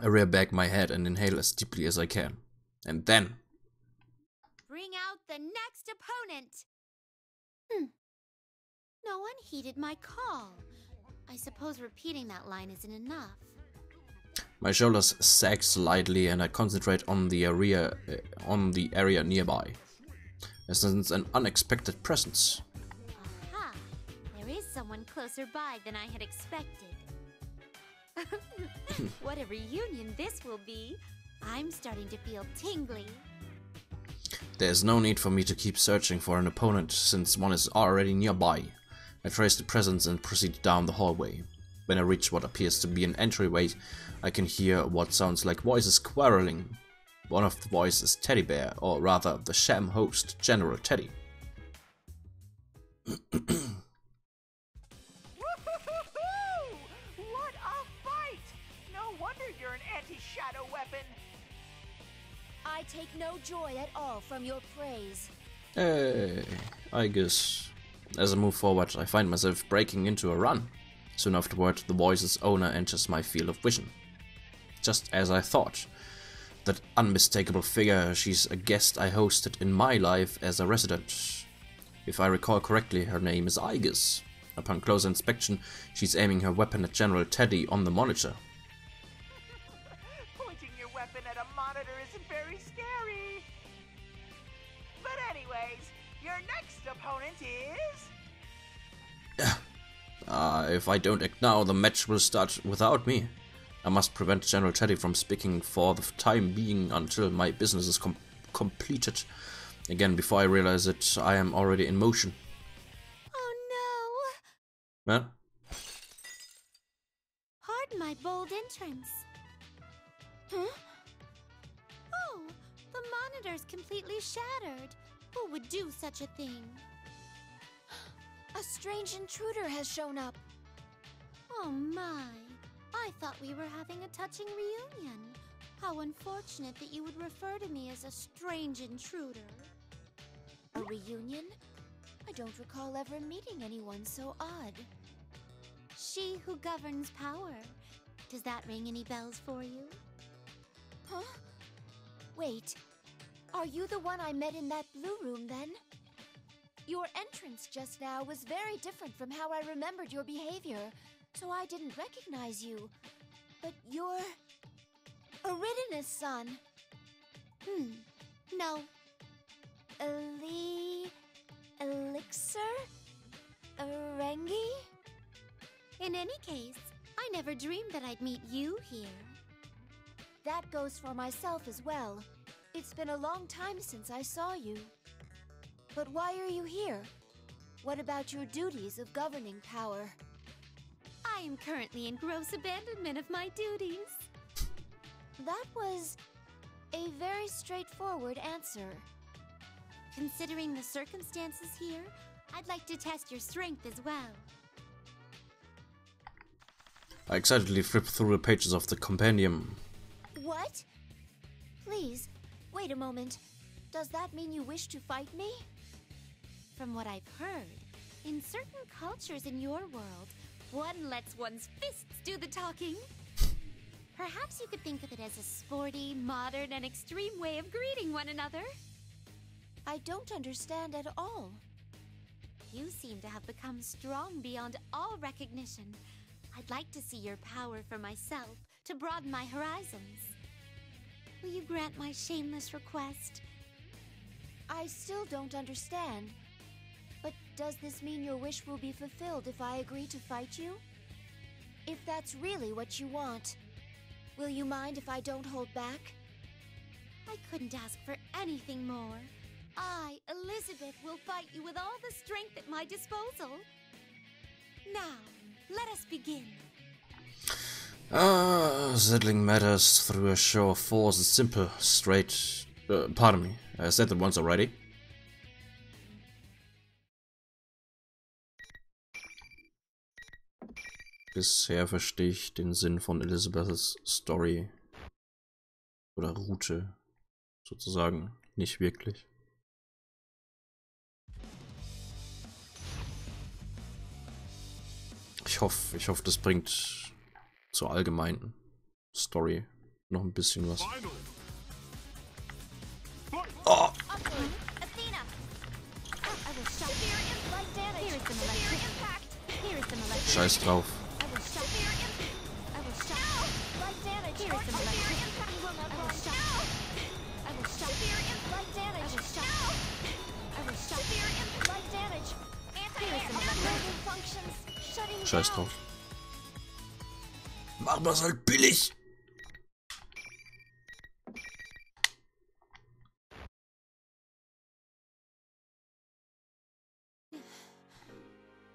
I rear back my head and inhale as deeply as I can. And then... Bring out the next opponent! No one heeded my call. I suppose repeating that line isn't enough. My shoulders sag slightly and I concentrate on the area nearby. I sense an unexpected presence. Aha! There is someone closer by than I had expected. What a reunion this will be! I'm starting to feel tingly. There's no need for me to keep searching for an opponent since one is already nearby. I trace the presence and proceed down the hallway. When I reach what appears to be an entryway, I can hear what sounds like voices quarreling. One of the voices is Teddy Bear, or rather the sham host, General Teddy. What a fight! No wonder you're an anti-shadow weapon. I take no joy at all from your praise. Hey, I guess. As I move forward, I find myself breaking into a run. Soon afterward, the voice's owner enters my field of vision. Just as I thought. That unmistakable figure, she's a guest I hosted in my life as a resident. If I recall correctly, her name is Aigis. Upon closer inspection, she's aiming her weapon at General Teddy on the monitor. Pointing your weapon at a monitor isn't very scary. But anyways, your next opponent is... If I don't act now, the match will start without me. I must prevent General Teddy from speaking for the time being until my business is completed. Again, before I realize it, I am already in motion. Oh Huh? no! Pardon my bold entrance. Huh? Oh, the monitor's completely shattered. Who would do such a thing? A strange intruder has shown up. Oh my. I thought we were having a touching reunion. How unfortunate that you would refer to me as a strange intruder. A reunion? I don't recall ever meeting anyone so odd. She who governs power. Does that ring any bells for you? Huh? Wait, are you the one I met in that blue room then? Your entrance just now was very different from how I remembered your behavior, so I didn't recognize you. But you're... Eridanus, son. No. Elixir? Erengi? In any case, I never dreamed that I'd meet you here. That goes for myself as well. It's been a long time since I saw you. But why are you here? What about your duties of governing power? I am currently in gross abandonment of my duties. That was a very straightforward answer. Considering the circumstances here, I'd like to test your strength as well. I excitedly flip through the pages of the compendium. What? Please, wait a moment. Does that mean you wish to fight me? From what I've heard, in certain cultures in your world, one lets one's fists do the talking. Perhaps you could think of it as a sporty, modern, and extreme way of greeting one another. I don't understand at all. You seem to have become strong beyond all recognition. I'd like to see your power for myself, to broaden my horizons. Will you grant my shameless request? I still don't understand. But does this mean your wish will be fulfilled if I agree to fight you? If that's really what you want, will you mind if I don't hold back? I couldn't ask for anything more. I, Elizabeth, will fight you with all the strength at my disposal. Now, let us begin. Settling matters through a show of force is simple, straight... pardon me, I said that once already. Bisher verstehe ich den Sinn von Elizabeths Story oder Route sozusagen nicht wirklich. Ich hoffe, das bringt zur allgemeinen Story noch ein bisschen was. Oh. Scheiß drauf. Scheiß drauf. Mach mal's halt billig.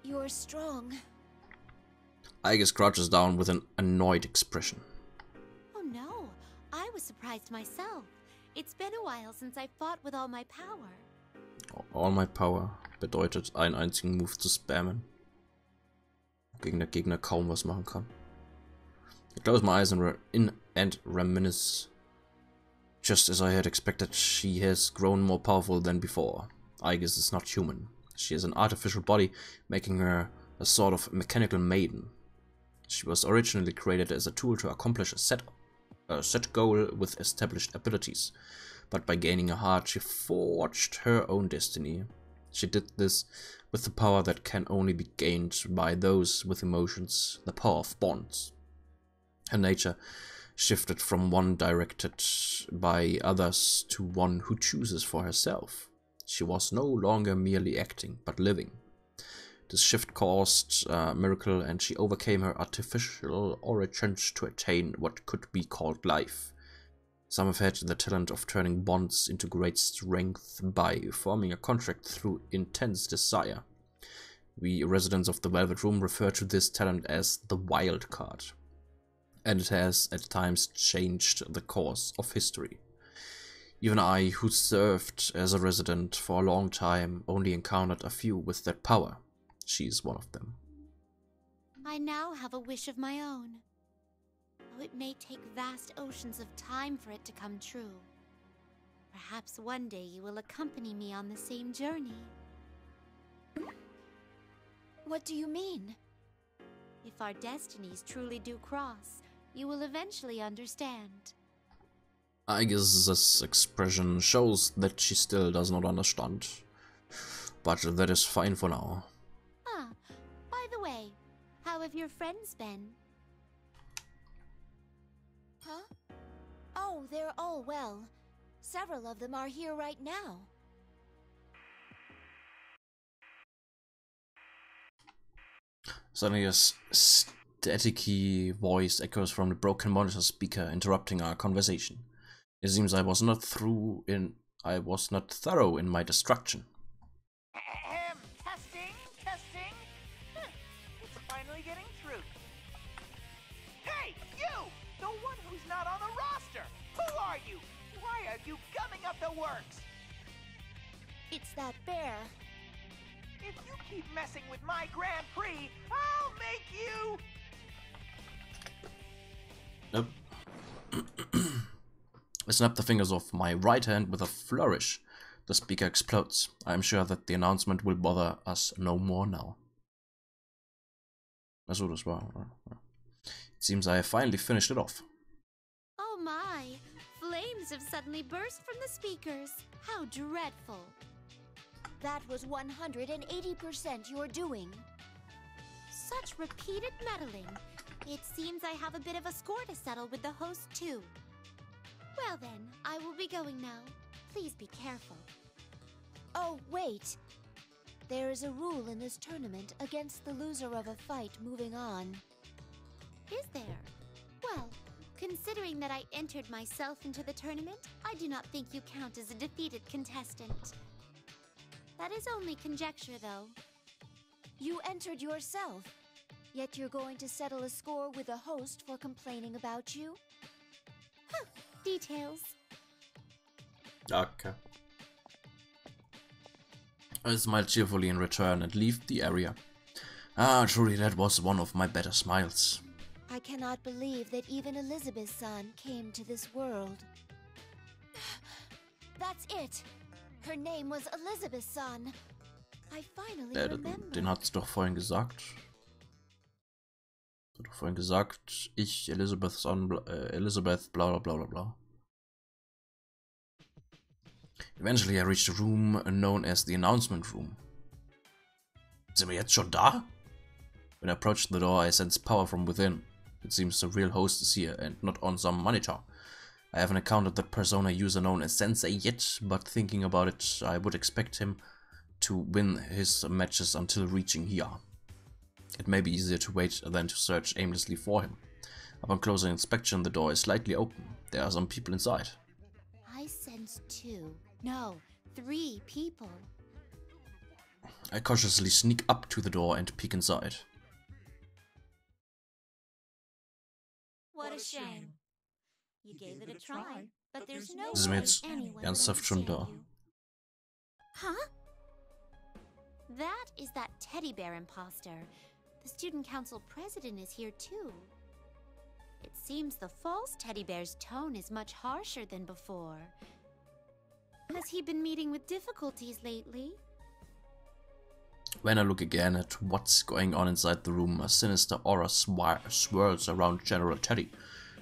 You're strong. Aigis crouches down with an annoyed expression. Oh no, I was surprised myself. It's been a while since I fought with all my power. All my power bedeutet, einen einzigen Move zu spammen. Gegen der Gegner kaum was machen kann. I close my eyes and reminisce. Just as I had expected, she has grown more powerful than before. Aigis is not human. She has an artificial body, making her a sort of mechanical maiden. She was originally created as a tool to accomplish a set goal with established abilities, but by gaining a heart, she forged her own destiny. She did this with the power that can only be gained by those with emotions, the power of bonds. Her nature shifted from one directed by others to one who chooses for herself. She was no longer merely acting, but living. This shift caused a miracle, and she overcame her artificial origins to attain what could be called life. Some have had the talent of turning bonds into great strength by forming a contract through intense desire. We residents of the Velvet Room refer to this talent as the wild card, and it has at times changed the course of history. Even I, who served as a resident for a long time, only encountered a few with that power. She is one of them. I now have a wish of my own. Though it may take vast oceans of time for it to come true. Perhaps one day you will accompany me on the same journey. What do you mean? If our destinies truly do cross, you will eventually understand. I guess this expression shows that she still does not understand. But that is fine for now. Ah, by the way, how have your friends been? Huh? they're all well. Several of them are here right now. Suddenly a staticky voice echoes from the broken monitor speaker, interrupting our conversation. It seems I was not thorough in my destruction. Testing. It's finally getting through. Hey, you! The one who's not on the roster! Who are you? Why are you gumming up the works? It's that bear. If you keep messing with my Grand Prix, I'll make you... Nope. I snap the fingers off my right hand with a flourish. The speaker explodes. I am sure that the announcement will bother us no more now. Also, das war. It seems I have finally finished it off. Oh my! Flames have suddenly burst from the speakers. How dreadful. That was 180% your doing. Such repeated meddling. It seems I have a bit of a score to settle with the host too. Well then, I will be going now. Please be careful. Oh, wait. There is a rule in this tournament against the loser of a fight moving on. Is there? Well, considering that I entered myself into the tournament, I do not think you count as a defeated contestant. That is only conjecture, though. You entered yourself, yet you're going to settle a score with a host for complaining about you? Huh, details. Okay. I smile cheerfully in return and leave the area. Ah, truly that was one of my better smiles. I cannot believe that even Elizabeth's son came to this world. That's it! Her name was Elizabeth's son. I finally remember. Den hat's doch vorhin gesagt. Hat doch vorhin gesagt, ich, Elizabeth's son, Elizabeth, bla bla bla bla bla. Eventually I reached a room known as the announcement room. Sind wir jetzt schon da? When I approached the door, I sensed power from within. It seems the real host is here and not on some monitor. I haven't encountered that persona user known as Sensei yet, but thinking about it, I would expect him to win his matches until reaching here. It may be easier to wait than to search aimlessly for him. Upon closer inspection, the door is slightly open. There are some people inside. I sense 2, no, 3 people. I cautiously sneak up to the door and peek inside. What a shame. You gave it a try, but there's no Sind wir way jetzt anyone will ernsthaft schon da? understand you. Huh? That is that teddy bear imposter. The student council president is here too. It seems the false teddy bear's tone is much harsher than before. Has he been meeting with difficulties lately? When I look again at what's going on inside the room, a sinister aura swirls around General Teddy.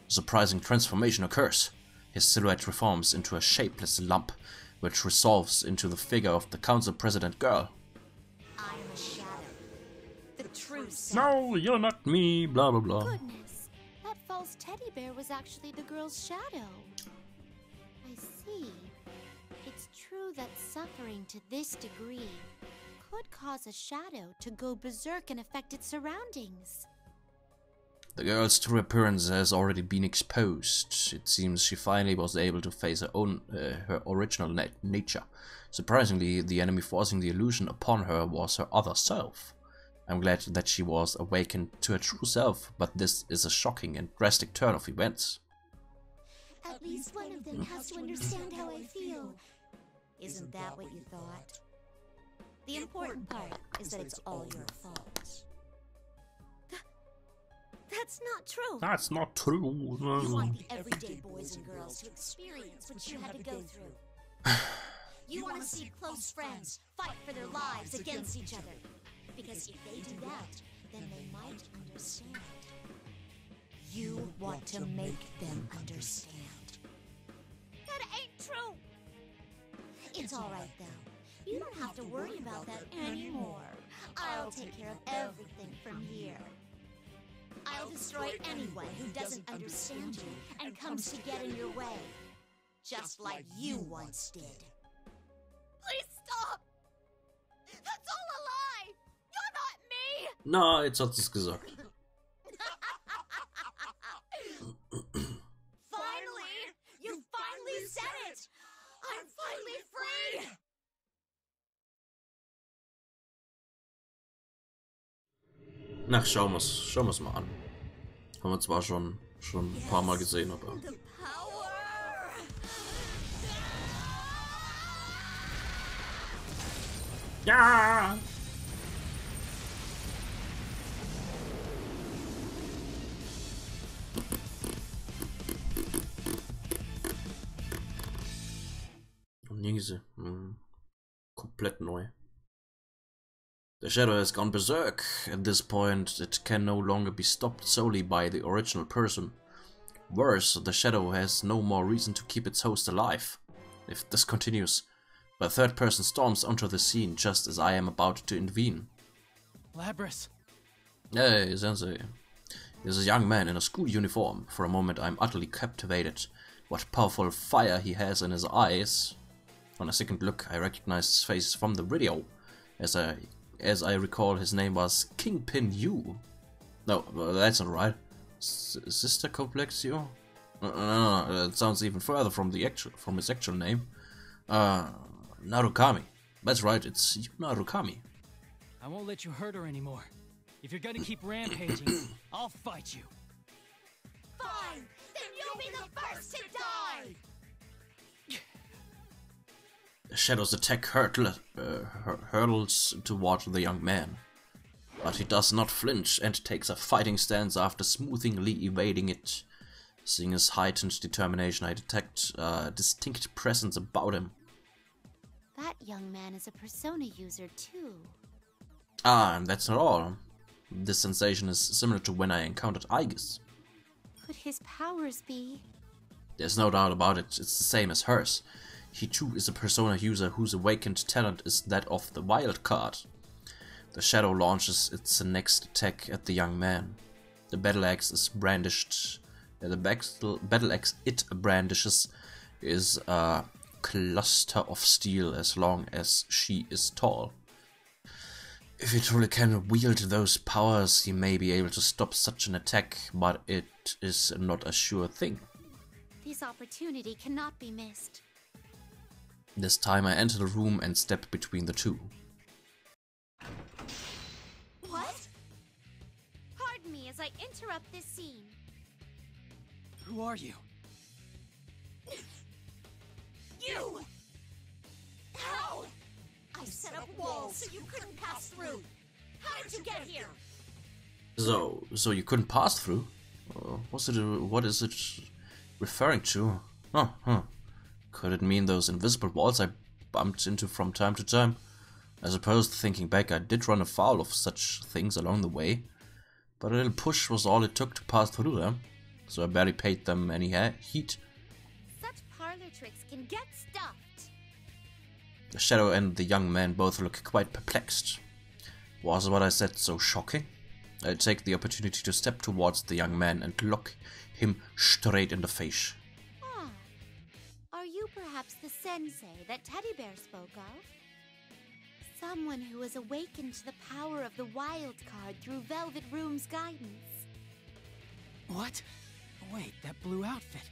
A surprising transformation occurs. His silhouette reforms into a shapeless lump, which resolves into the figure of the council president girl. I am a shadow. The true self. No, you're not me, blah blah blah. Goodness, that false teddy bear was actually the girl's shadow. I see. It's true that suffering to this degree could cause a shadow to go berserk and affect its surroundings. The girl's true appearance has already been exposed. It seems she finally was able to face her original nature. Surprisingly, the enemy forcing the illusion upon her was her other self. I'm glad that she was awakened to her true self, but this is a shocking and drastic turn of events. At least one of them has to understand how I feel. Isn't that what you thought? The important part is that it's all your fault. That's not true. That's not true. You want the everyday boys and girls to experience what you had to go through. You want to see close friends fight for their lives against each other. Because if they do that, then they might understand. You want to make them understand. That ain't true. It's alright though. You don't have to worry about that anymore. I'll take care of everything from here. I'll destroy anyone who doesn't understand you and comes to get in your way. just like you once did. Please stop! That's all a lie! You're not me! Na, jetzt hat sie's gesagt. Finally! You finally said it! I'm finally free! Na, schauen wir's mal an. Haben wir zwar schon ein paar Mal gesehen, aber... The power! Ja! Niese. Komplett neu. The shadow has gone berserk. At this point, it can no longer be stopped solely by the original person. Worse, the shadow has no more reason to keep its host alive. If this continues, a third person storms onto the scene just as I am about to intervene. Labrys. Hey, Sensei. There's a young man in a school uniform. For a moment, I'm utterly captivated. What powerful fire he has in his eyes. On a second look, I recognize his face from the video. As I recall, his name was Kingpin Yu. No, that's not right. Sister Complex Yu? No, it sounds even further from his actual name. Narukami. That's right, it's Yu Narukami. I won't let you hurt her anymore. If you're gonna keep rampaging, I'll fight you. Fine! Then you'll be the first to die! The shadow's attack hurtles toward the young man. But he does not flinch and takes a fighting stance after smoothly evading it. Seeing his heightened determination, I detect a distinct presence about him. That young man is a Persona user too. Ah, and that's not all. This sensation is similar to when I encountered Aegis. Could his powers be? There's no doubt about it, it's the same as hers. He too is a Persona user whose awakened talent is that of the wild card. The shadow launches its next attack at the young man. The battle axe is brandished. The battle axe it brandishes is a cluster of steel as long as she is tall. If he truly can wield those powers, he may be able to stop such an attack, but it is not a sure thing. This opportunity cannot be missed. This time I enter the room and step between the two. What? Pardon me as I interrupt this scene. Who are you? You! How? I set up walls so you couldn't pass through. How did you get here? So you couldn't pass through? What is it referring to? Could it mean those invisible walls I bumped into from time to time? I suppose, thinking back, I did run afoul of such things along the way, but a little push was all it took to pass through them, so I barely paid them any heed. Such parlor tricks can get stuffed. The shadow and the young man both look quite perplexed. Was what I said so shocking? I take the opportunity to step towards the young man and look him straight in the face. Ah, are you perhaps the sensei that Teddy Bear spoke of? Someone who has awakened to the power of the wild card through Velvet Room's guidance. What? Wait, that blue outfit.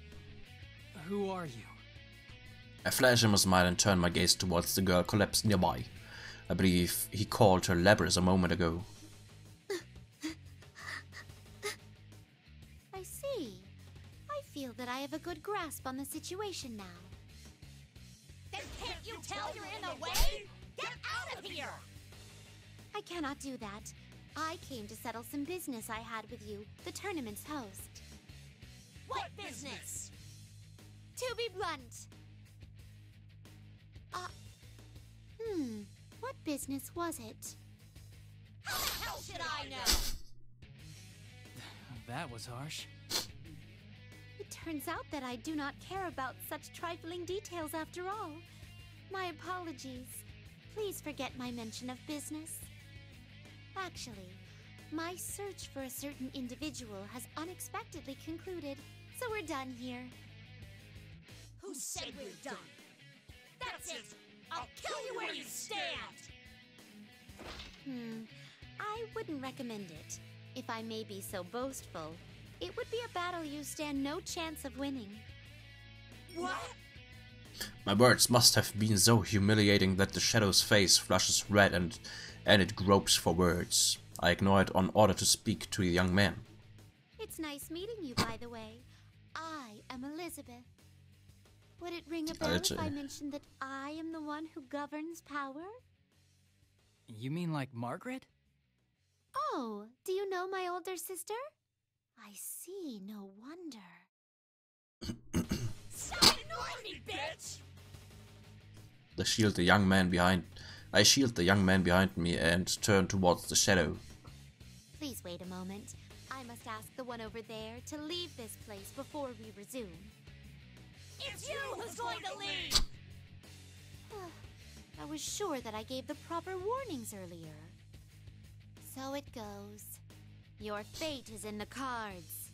Who are you? I flash him a smile and turn my gaze towards the girl collapsed nearby. I believe he called her Labrys a moment ago. I see. I feel that I have a good grasp on the situation now. Then can't you tell you're in the way? Get out of here! I cannot do that. I came to settle some business I had with you, the tournament's host. What business? To be blunt. What business was it? How the hell should I know? That was harsh. It turns out that I do not care about such trifling details after all. My apologies. Please forget my mention of business. Actually, my search for a certain individual has unexpectedly concluded, so we're done here. Who Who said we're done? That's it! I'll kill you where you stand! I wouldn't recommend it. If I may be so boastful, it would be a battle you stand no chance of winning. What? My words must have been so humiliating that the shadow's face flushes red and it gropes for words. I ignore it in order to speak to the young man. It's nice meeting you, by the way. I am Elizabeth. Would it ring a bell if I mentioned that I am the one who governs power? You mean like Margaret? Oh, do you know my older sister? I see, no wonder. Stop ignoring me, bitch! I shield the young man behind me and turn towards the shadow. Please wait a moment. I must ask the one over there to leave this place before we resume. It's you who's going to leave! I was sure that I gave the proper warnings earlier. So it goes. Your fate is in the cards.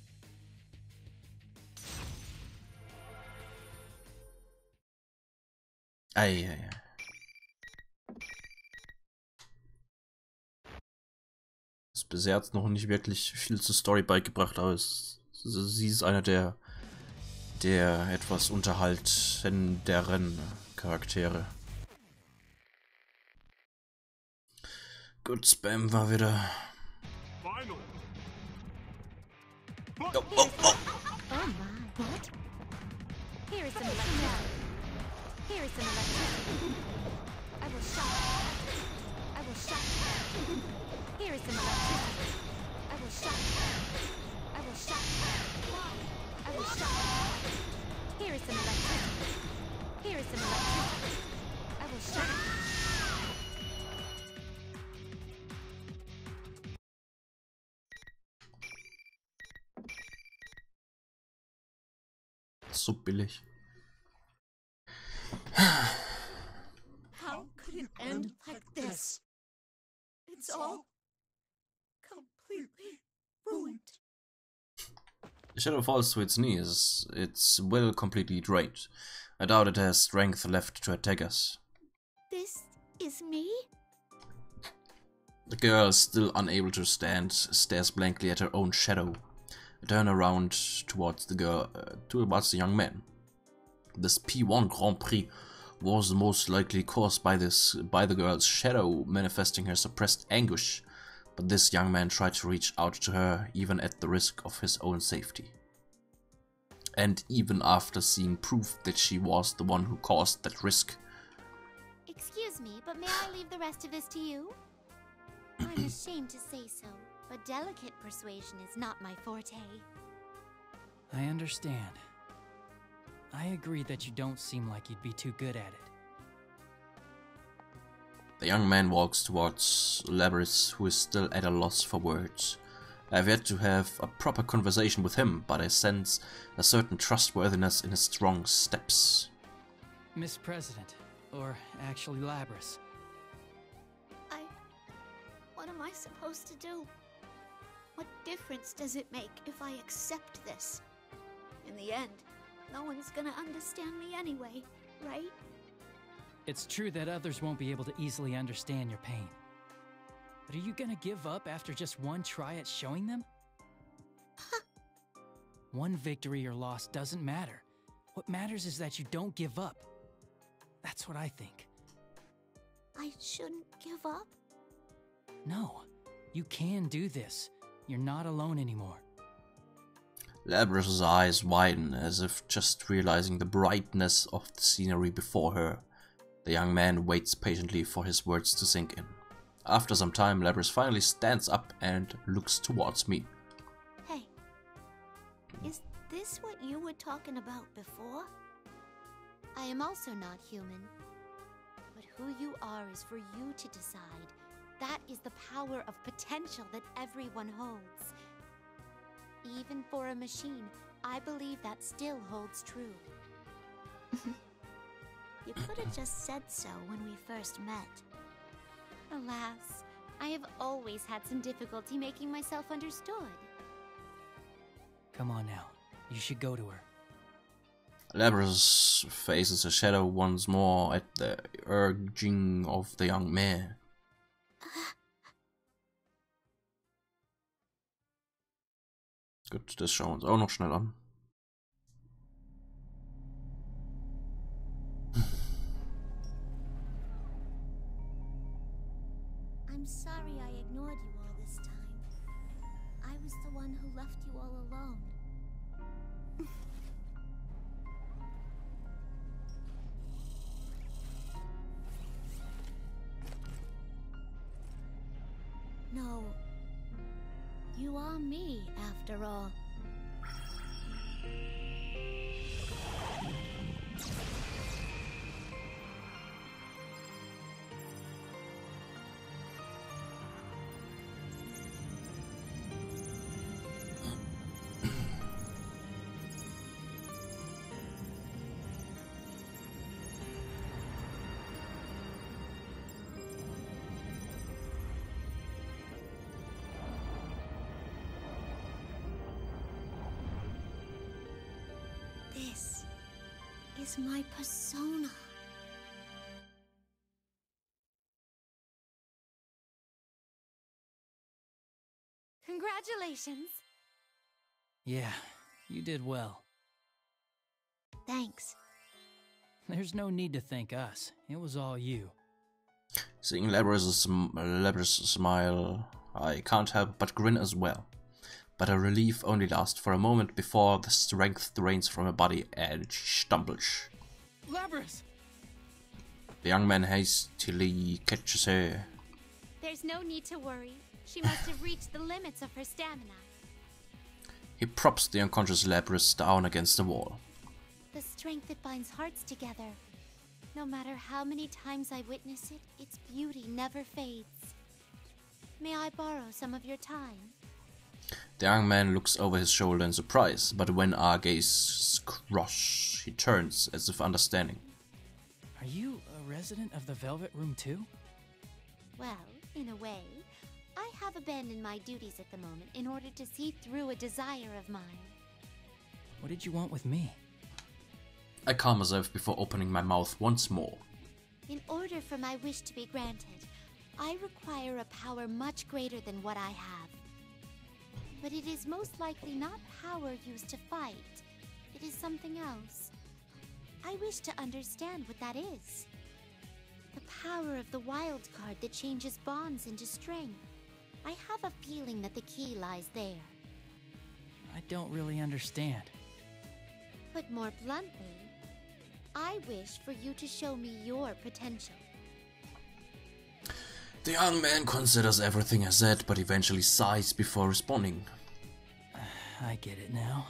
Ei. Ist bisher jetzt noch nicht wirklich viel zur Story beigebracht, aber sie ist einer der etwas unterhaltenderen Charaktere. Gut, Spam war wieder. Oh, oh, oh. Oh my. What? Here is some electricity. Here is some electricity. I will shock. I will shock. Here is some electricity. I will shock. I will shock. I will shock. Here is some electricity. Here is some electricity. I will shock. So billig. How could it end like this? It's all completely ruined. The shadow falls to its knees. Its will completely drained. I doubt it has strength left to attack us. This is me? The girl, still unable to stand, stares blankly at her own shadow. I turn around towards the young man. This P1 Grand Prix was most likely caused by the girl's shadow manifesting her suppressed anguish, but this young man tried to reach out to her even at the risk of his own safety. And even after seeing proof that she was the one who caused that risk. Excuse me, but may I leave the rest of this to you? I'm ashamed to say so, but delicate persuasion is not my forte. I understand. I agree that you don't seem like you'd be too good at it. The young man walks towards Labrys, who is still at a loss for words. I have yet to have a proper conversation with him, but I sense a certain trustworthiness in his strong steps. Miss President, or actually Labrys. What am I supposed to do? What difference does it make if I accept this? In the end, no one's gonna understand me anyway, right? It's true that others won't be able to easily understand your pain. But are you gonna give up after just one try at showing them? One victory or loss doesn't matter. What matters is that you don't give up. That's what I think. I shouldn't give up? No, you can do this. You're not alone anymore. Labrys' eyes widen as if just realizing the brightness of the scenery before her. The young man waits patiently for his words to sink in. After some time, Labrys finally stands up and looks towards me. Hey, is this what you were talking about before? I am also not human. But who you are is for you to decide. That is the power of potential that everyone holds. Even for a machine, I believe that still holds true. You could have just said so when we first met. Alas, I have always had some difficulty making myself understood. Come on now, you should go to her. Labrador's faces a shadow once more at the urging of the young man. Gut, das schauen wir uns auch noch schnell an. I'm sorry I ignored you all this time. I was the one who left you all alone. No. You are me, after all. This is my persona. Congratulations! Yeah, you did well. Thanks. There's no need to thank us. It was all you. Seeing Labrador's smile, I can't help but grin as well. But her relief only lasts for a moment before the strength drains from her body and she stumbles. Labrador! The young man hastily catches her. There's no need to worry. She must have reached the limits of her stamina. He props the unconscious Labrador down against the wall. The strength that binds hearts together. No matter how many times I witness it, its beauty never fades. May I borrow some of your time? The young man looks over his shoulder in surprise, but when our gazes cross, he turns as if understanding. Are you a resident of the Velvet Room too? Well, in a way, I have abandoned my duties at the moment in order to see through a desire of mine. What did you want with me? I calm myself before opening my mouth once more. In order for my wish to be granted, I require a power much greater than what I have. But it is most likely not power used to fight. It is something else. I wish to understand what that is. The power of the wild card that changes bonds into strength. I have a feeling that the key lies there. I don't really understand. Put more bluntly, I wish for you to show me your potential. The young man considers everything I said, but eventually sighs before responding. I get it now.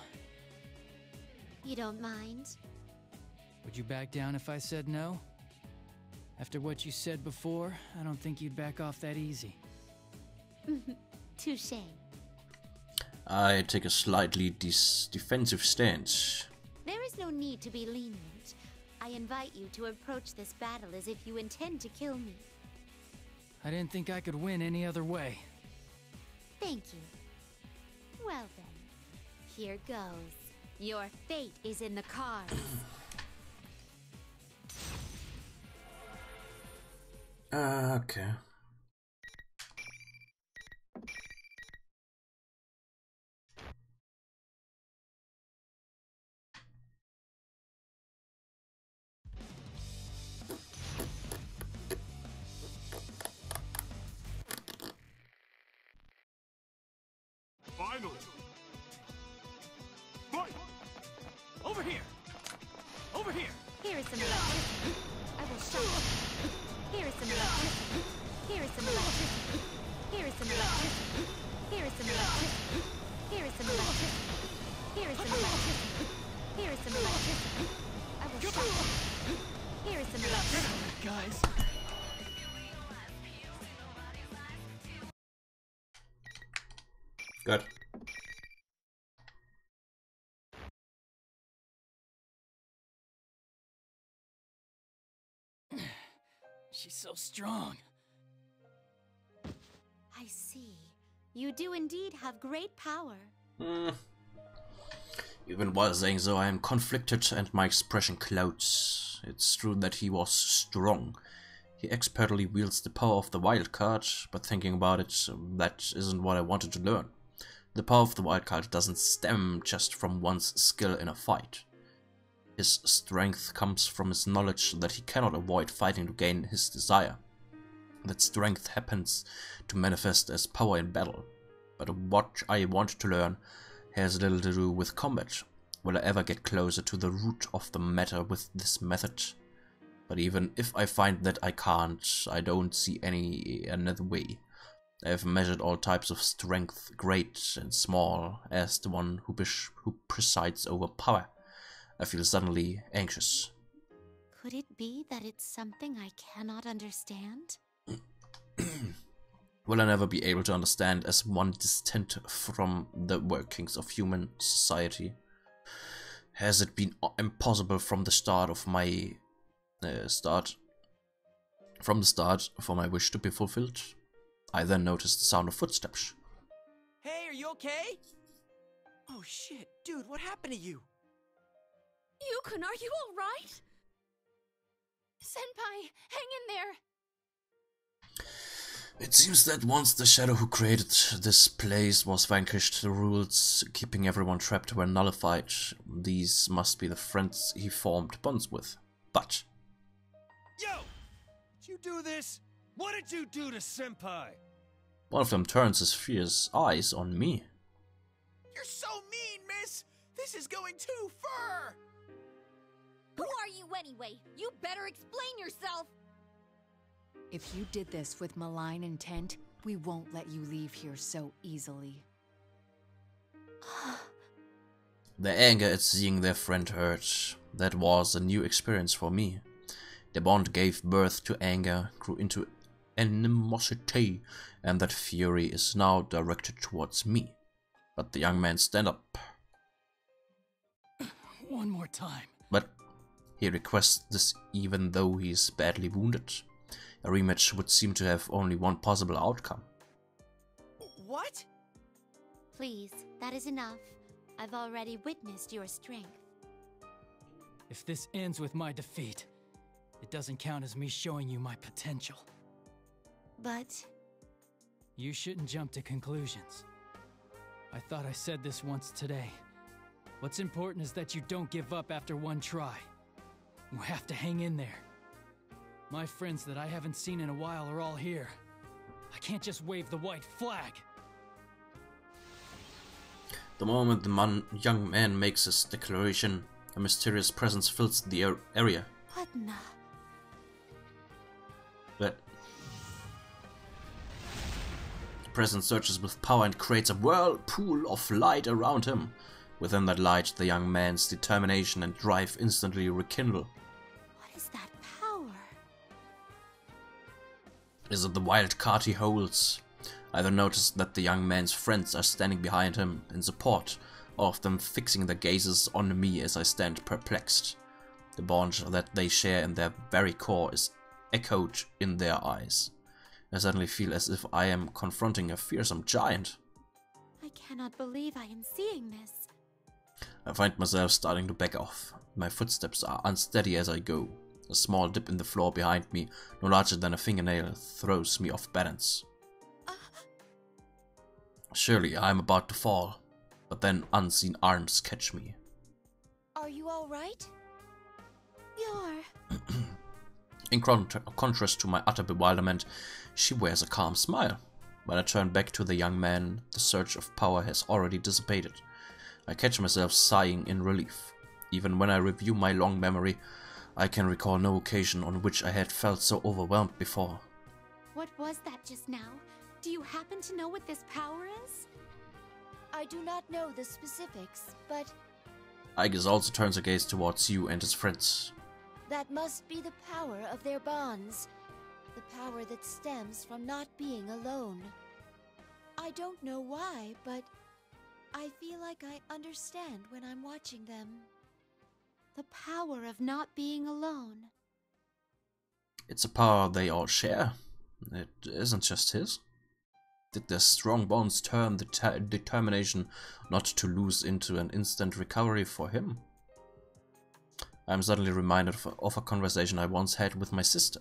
You don't mind? Would you back down if I said no? After what you said before, I don't think you'd back off that easy. Touché. I take a slightly defensive stance. There is no need to be lenient. I invite you to approach this battle as if you intend to kill me. I didn't think I could win any other way. Thank you. Well then, here goes. Your fate is in the cards. Okay. Finally! Fight! Over here! Over here! Here is some electricity. I will shock you. Here is some electricity. Here is some electricity. Here is some electricity. Here is some electricity. Here is some electricity. Here is some electricity. Here is some electricity. I will shock you. Here is some electricity. Guys. Good. She's so strong. I see. You do indeed have great power. Even while saying so, I am conflicted and my expression clouds. It's true that he was strong. He expertly wields the power of the wild card, but thinking about it, that isn't what I wanted to learn. The power of the wild card doesn't stem just from one's skill in a fight. His strength comes from his knowledge that he cannot avoid fighting to gain his desire. That strength happens to manifest as power in battle. But what I want to learn has little to do with combat. Will I ever get closer to the root of the matter with this method? But even if I find that I can't, I don't see another way. I have measured all types of strength, great and small, as the one who presides over power. I feel suddenly anxious. Could it be that it's something I cannot understand? Will I never be able to understand as one distant from the workings of human society? Has it been impossible from the start of my for my wish to be fulfilled? I then noticed the sound of footsteps. Hey, are you okay? Oh shit, dude, what happened to you? Yukon, are you alright? Senpai, hang in there! It seems that once the shadow who created this place was vanquished, the rules keeping everyone trapped were nullified. These must be the friends he formed bonds with. But... Yo! Did you do this? What did you do to Senpai? One of them turns his fierce eyes on me. You're so mean, miss! This is going too far! Who are you anyway? You better explain yourself! If you did this with malign intent, we won't let you leave here so easily. Their anger at seeing their friend hurt, that was a new experience for me. The bond gave birth to anger, grew into animosity, and that fury is now directed towards me. But the young man stand up. One more time. But he requests this even though he is badly wounded. A rematch would seem to have only one possible outcome. What? Please, that is enough. I've already witnessed your strength. If this ends with my defeat, it doesn't count as me showing you my potential. But... You shouldn't jump to conclusions. I thought I said this once today. What's important is that you don't give up after one try. You have to hang in there. My friends that I haven't seen in a while are all here. I can't just wave the white flag. The moment the young man makes his declaration, a mysterious presence fills the area. What the... But the presence surges with power and creates a whirlpool of light around him. Within that light, the young man's determination and drive instantly rekindle. What is that power? Is it the wild card he holds? I then notice that the young man's friends are standing behind him in support, all of them fixing their gazes on me as I stand perplexed. The bond that they share in their very core is echoed in their eyes. I suddenly feel as if I am confronting a fearsome giant. I cannot believe I am seeing this. I find myself starting to back off. My footsteps are unsteady as I go. A small dip in the floor behind me, no larger than a fingernail, throws me off balance. Surely I am about to fall, but then unseen arms catch me. Are you alright? You're... In contrast to my utter bewilderment, she wears a calm smile. When I turn back to the young man, the surge of power has already dissipated. I catch myself sighing in relief. Even when I review my long memory, I can recall no occasion on which I had felt so overwhelmed before. What was that just now? Do you happen to know what this power is? I do not know the specifics, but Aegis also turns her gaze towards you and his friends. that must be the power of their bonds. The power that stems from not being alone. I don't know why, but I feel like I understand when I'm watching them. The power of not being alone. It's a power they all share. It isn't just his. Did their strong bonds turn the determination not to lose into an instant recovery for him? I am suddenly reminded of a conversation I once had with my sister.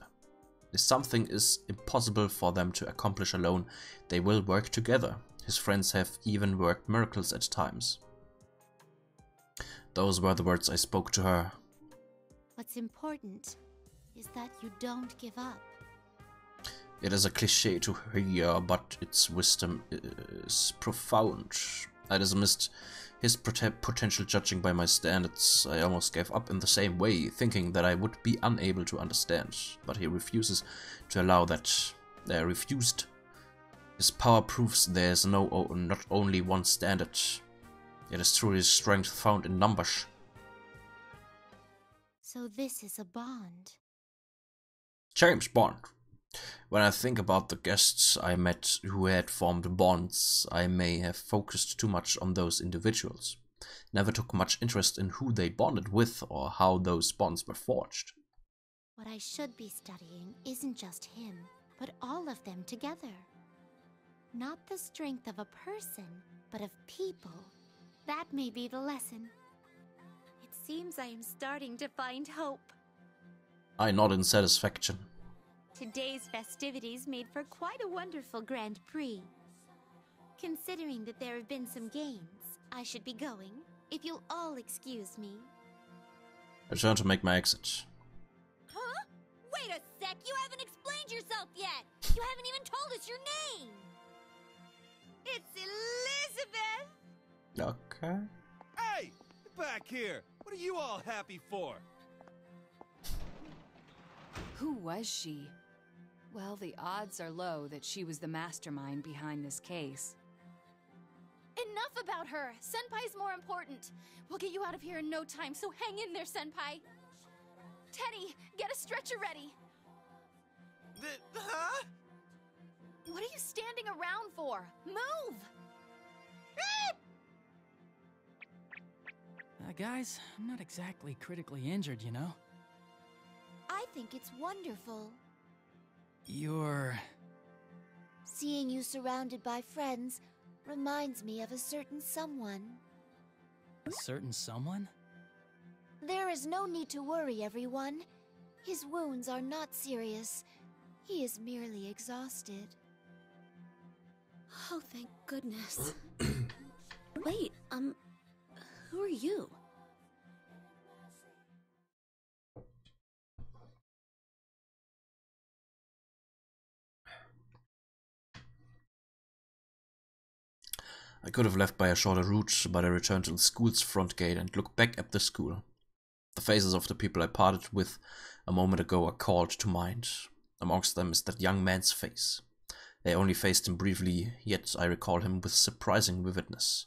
If something is impossible for them to accomplish alone, they will work together. His friends have even worked miracles at times. Those were the words I spoke to her. What's important is that you don't give up. It is a cliché to hear, but its wisdom is profound. I dismissed his potential judging by my standards. I almost gave up in the same way, thinking that I would be unable to understand. But he refuses to allow that. Refused. His power proves there is not only one standard. It is truly strength found in numbers. So this is a bond. James Bond. When I think about the guests I met who had formed bonds, I may have focused too much on those individuals. Never took much interest in who they bonded with or how those bonds were forged. What I should be studying isn't just him, but all of them together. Not the strength of a person, but of people. That may be the lesson. It seems I am starting to find hope. I nod in satisfaction. Today's festivities made for quite a wonderful Grand Prix. Considering that there have been some games, I should be going, if you'll all excuse me. I turn to make my exit. Huh? Wait a sec, you haven't explained yourself yet! You haven't even told us your name! It's Elizabeth! Okay. Hey! Back here! What are you all happy for? Who was she? Well, the odds are low that she was the mastermind behind this case. Enough about her! Senpai's more important. We'll get you out of here in no time, so hang in there, Senpai. Teddy, get a stretcher ready. Huh? What are you standing around for? Move! Guys, I'm not exactly critically injured, you know? I think it's wonderful. You're... Seeing you surrounded by friends reminds me of a certain someone. a certain someone? There is no need to worry, everyone. His wounds are not serious. He is merely exhausted. Oh, thank goodness. Wait, who are you? I could have left by a shorter route, but I returned to the school's front gate and looked back at the school. The faces of the people I parted with a moment ago are called to mind. Amongst them is that young man's face. I only faced him briefly, yet I recall him with surprising vividness.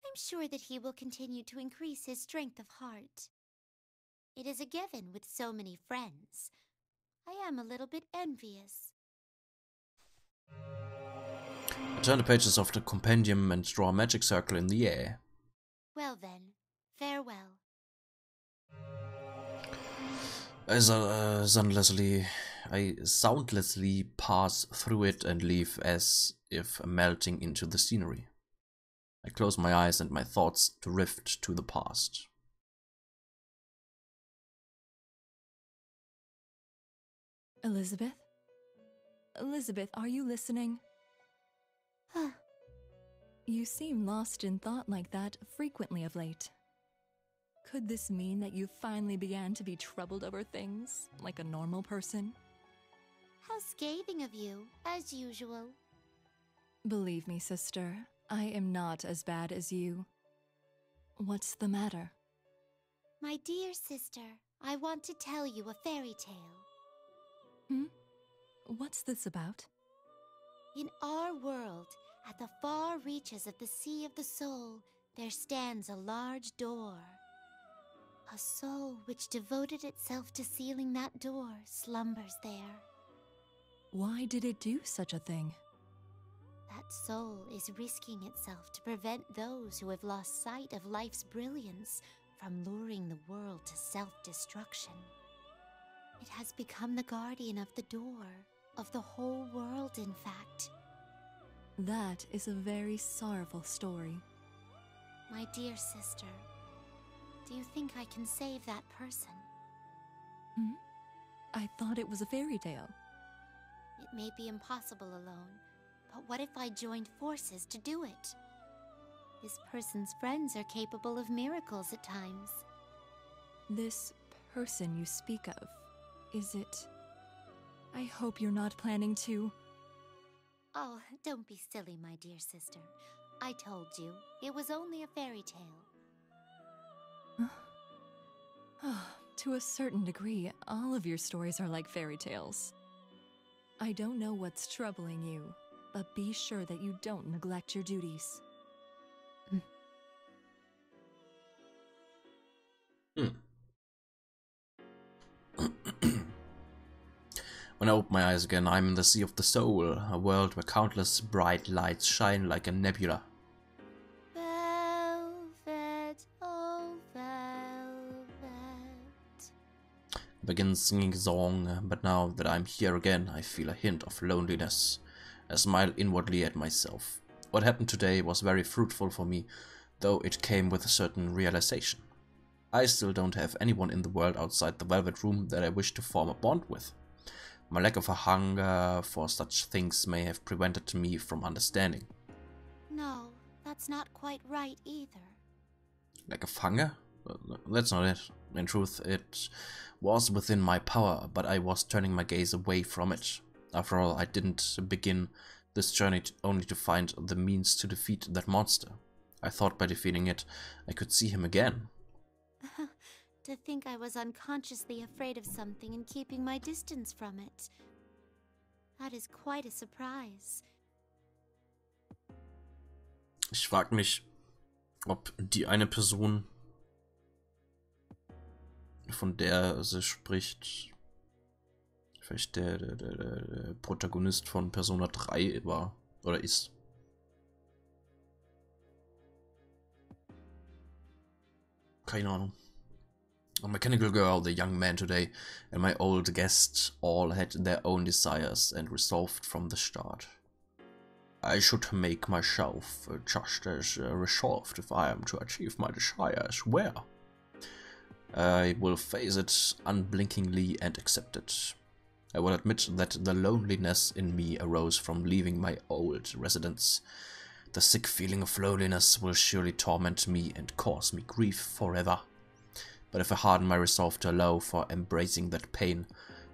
I'm sure that he will continue to increase his strength of heart. It is a given with so many friends. I am a little bit envious. I turn the pages of the compendium and draw a magic circle in the air. Well then, farewell. I soundlessly pass through it and leave as if melting into the scenery. I close my eyes and my thoughts drift to the past. Elizabeth? Elizabeth, are you listening? You seem lost in thought like that frequently of late. Could this mean that you finally began to be troubled over things, like a normal person? How scathing of you, as usual. Believe me, sister, I am not as bad as you. What's the matter? My dear sister, I want to tell you a fairy tale. What's this about? In our world, at the far reaches of the Sea of the Soul, there stands a large door. A soul which devoted itself to sealing that door slumbers there. Why did it do such a thing? That soul is risking itself to prevent those who have lost sight of life's brilliance from luring the world to self-destruction. It has become the guardian of the door, of the whole world, in fact. That is a very sorrowful story. My dear sister, do you think I can save that person? I thought it was a fairy tale. It may be impossible alone, but what if I joined forces to do it? This person's friends are capable of miracles at times. This person you speak of, is it... I hope you're not planning to... Oh, don't be silly, my dear sister. I told you, it was only a fairy tale. To a certain degree, all of your stories are like fairy tales. I don't know what's troubling you, but be sure that you don't neglect your duties. When I open my eyes again, I'm in the Sea of the Soul, a world where countless bright lights shine like a nebula. Velvet, oh velvet. I begin singing a song, but now that I'm here again, I feel a hint of loneliness. I smile inwardly at myself. What happened today was very fruitful for me, though it came with a certain realization. I still don't have anyone in the world outside the Velvet Room that I wish to form a bond with. My lack of a hunger for such things may have prevented me from understanding. No, that's not quite right either. Lack of hunger? That's not it. In truth, it was within my power, but I was turning my gaze away from it. After all, I didn't begin this journey only to find the means to defeat that monster. I thought by defeating it, I could see him again. To think I was unconsciously afraid of something and keeping my distance from it. That is quite a surprise. Ich frage mich, ob die eine Person, von der sie spricht, vielleicht der Protagonist von Persona 3 war oder ist. Keine Ahnung. A mechanical girl, the young man today, and my old guest all had their own desires and resolved from the start. I should make myself just as resolved if I am to achieve my desires. Where? I will face it unblinkingly and accept it. I will admit that the loneliness in me arose from leaving my old residence. The sick feeling of loneliness will surely torment me and cause me grief forever. But if I harden my resolve to allow for embracing that pain,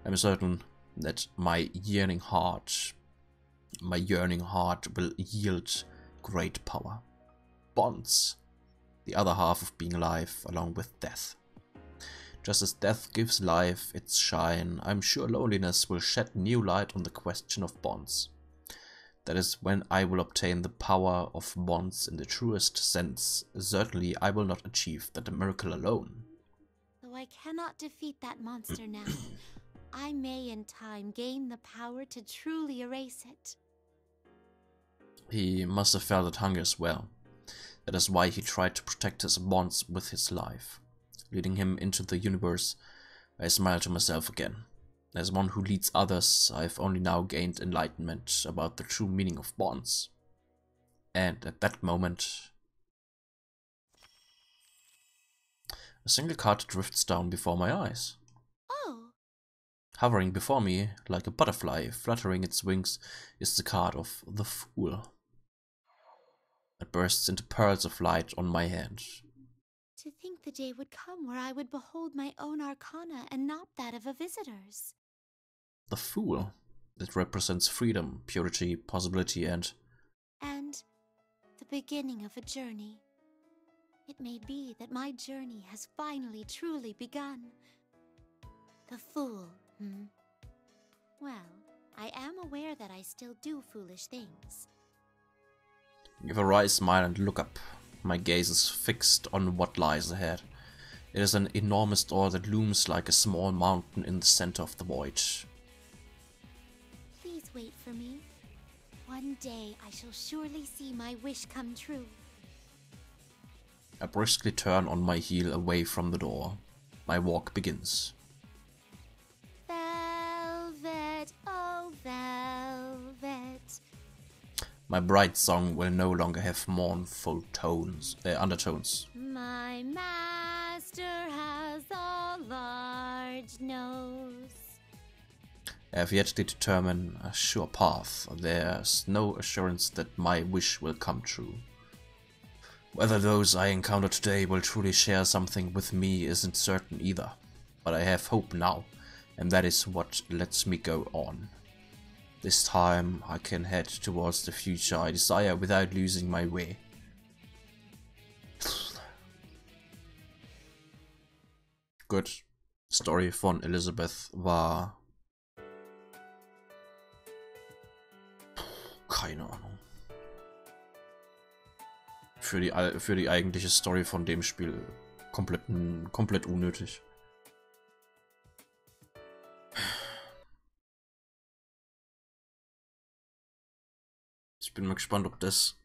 I'm certain that my yearning heart will yield great power. Bonds, the other half of being alive along with death. Just as death gives life its shine, I'm sure loneliness will shed new light on the question of bonds. That is when I will obtain the power of bonds in the truest sense. Certainly I will not achieve that miracle alone. Though I cannot defeat that monster now, I may in time gain the power to truly erase it. He must have felt that hunger as well. That is why he tried to protect his bonds with his life. Leading him into the universe, I smile to myself again. As one who leads others, I have only now gained enlightenment about the true meaning of bonds. And at that moment, a single card drifts down before my eyes. Oh! Hovering before me, like a butterfly fluttering its wings, is the card of the Fool. It bursts into pearls of light on my hand. To think the day would come where I would behold my own arcana and not that of a visitor's. The Fool. It represents freedom, purity, possibility, and the beginning of a journey. It may be that my journey has finally truly begun. The Fool, Well, I am aware that I still do foolish things. Give a wry smile and look up. My gaze is fixed on what lies ahead. It is an enormous door that looms like a small mountain in the center of the void. Please wait for me. One day I shall surely see my wish come true. I briskly turn on my heel away from the door. My walk begins. Velvet, oh velvet. My bright song will no longer have mournful tones, undertones. My master has a large nose. I have yet to determine a sure path. There's no assurance that my wish will come true. Whether those I encounter today will truly share something with me isn't certain either. But I have hope now, and that is what lets me go on. This time I can head towards the future I desire without losing my way. Gut. Story von Elizabeth war... keine Ahnung. Für die eigentliche Story von dem Spiel komplett unnötig. Ich bin mal gespannt, ob das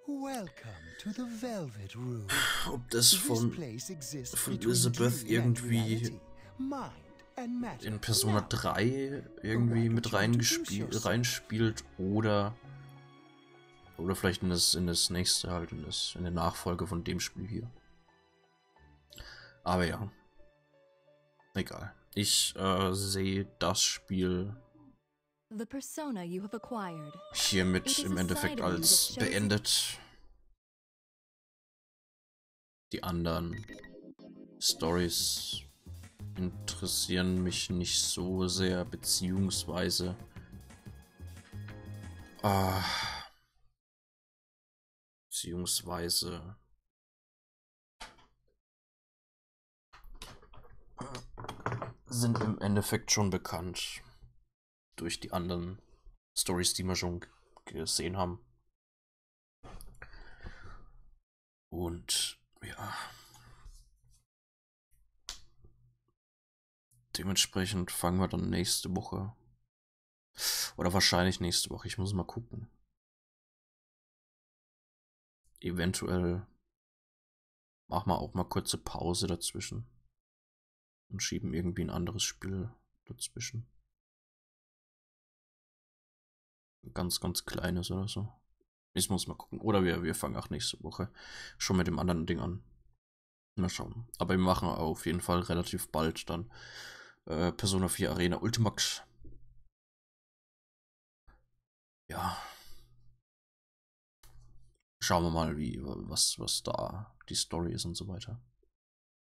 von Elizabeth irgendwie in Persona 3 irgendwie mit reinspielt oder vielleicht in das nächste halt, in der Nachfolge von dem Spiel hier. Aber ja, egal. Ich sehe das Spiel hiermit im Endeffekt als beendet. Die anderen Stories interessieren mich nicht so sehr, beziehungsweise sind im Endeffekt schon bekannt durch die anderen Stories, die wir schon gesehen haben. Und ja, dementsprechend fangen wir dann nächste Woche, oder wahrscheinlich nächste Woche, ich muss mal gucken. Eventuell machen wir auch mal kurze Pause dazwischen und schieben irgendwie ein anderes Spiel dazwischen. Ganz kleines oder so. Ich muss mal gucken. Oder wir fangen auch nächste Woche schon mit dem anderen Ding an. Mal schauen. Aber wir machen auf jeden Fall relativ bald dann Persona 4 Arena Ultimax. Ja. Schauen wir mal, was da die Story ist und so weiter.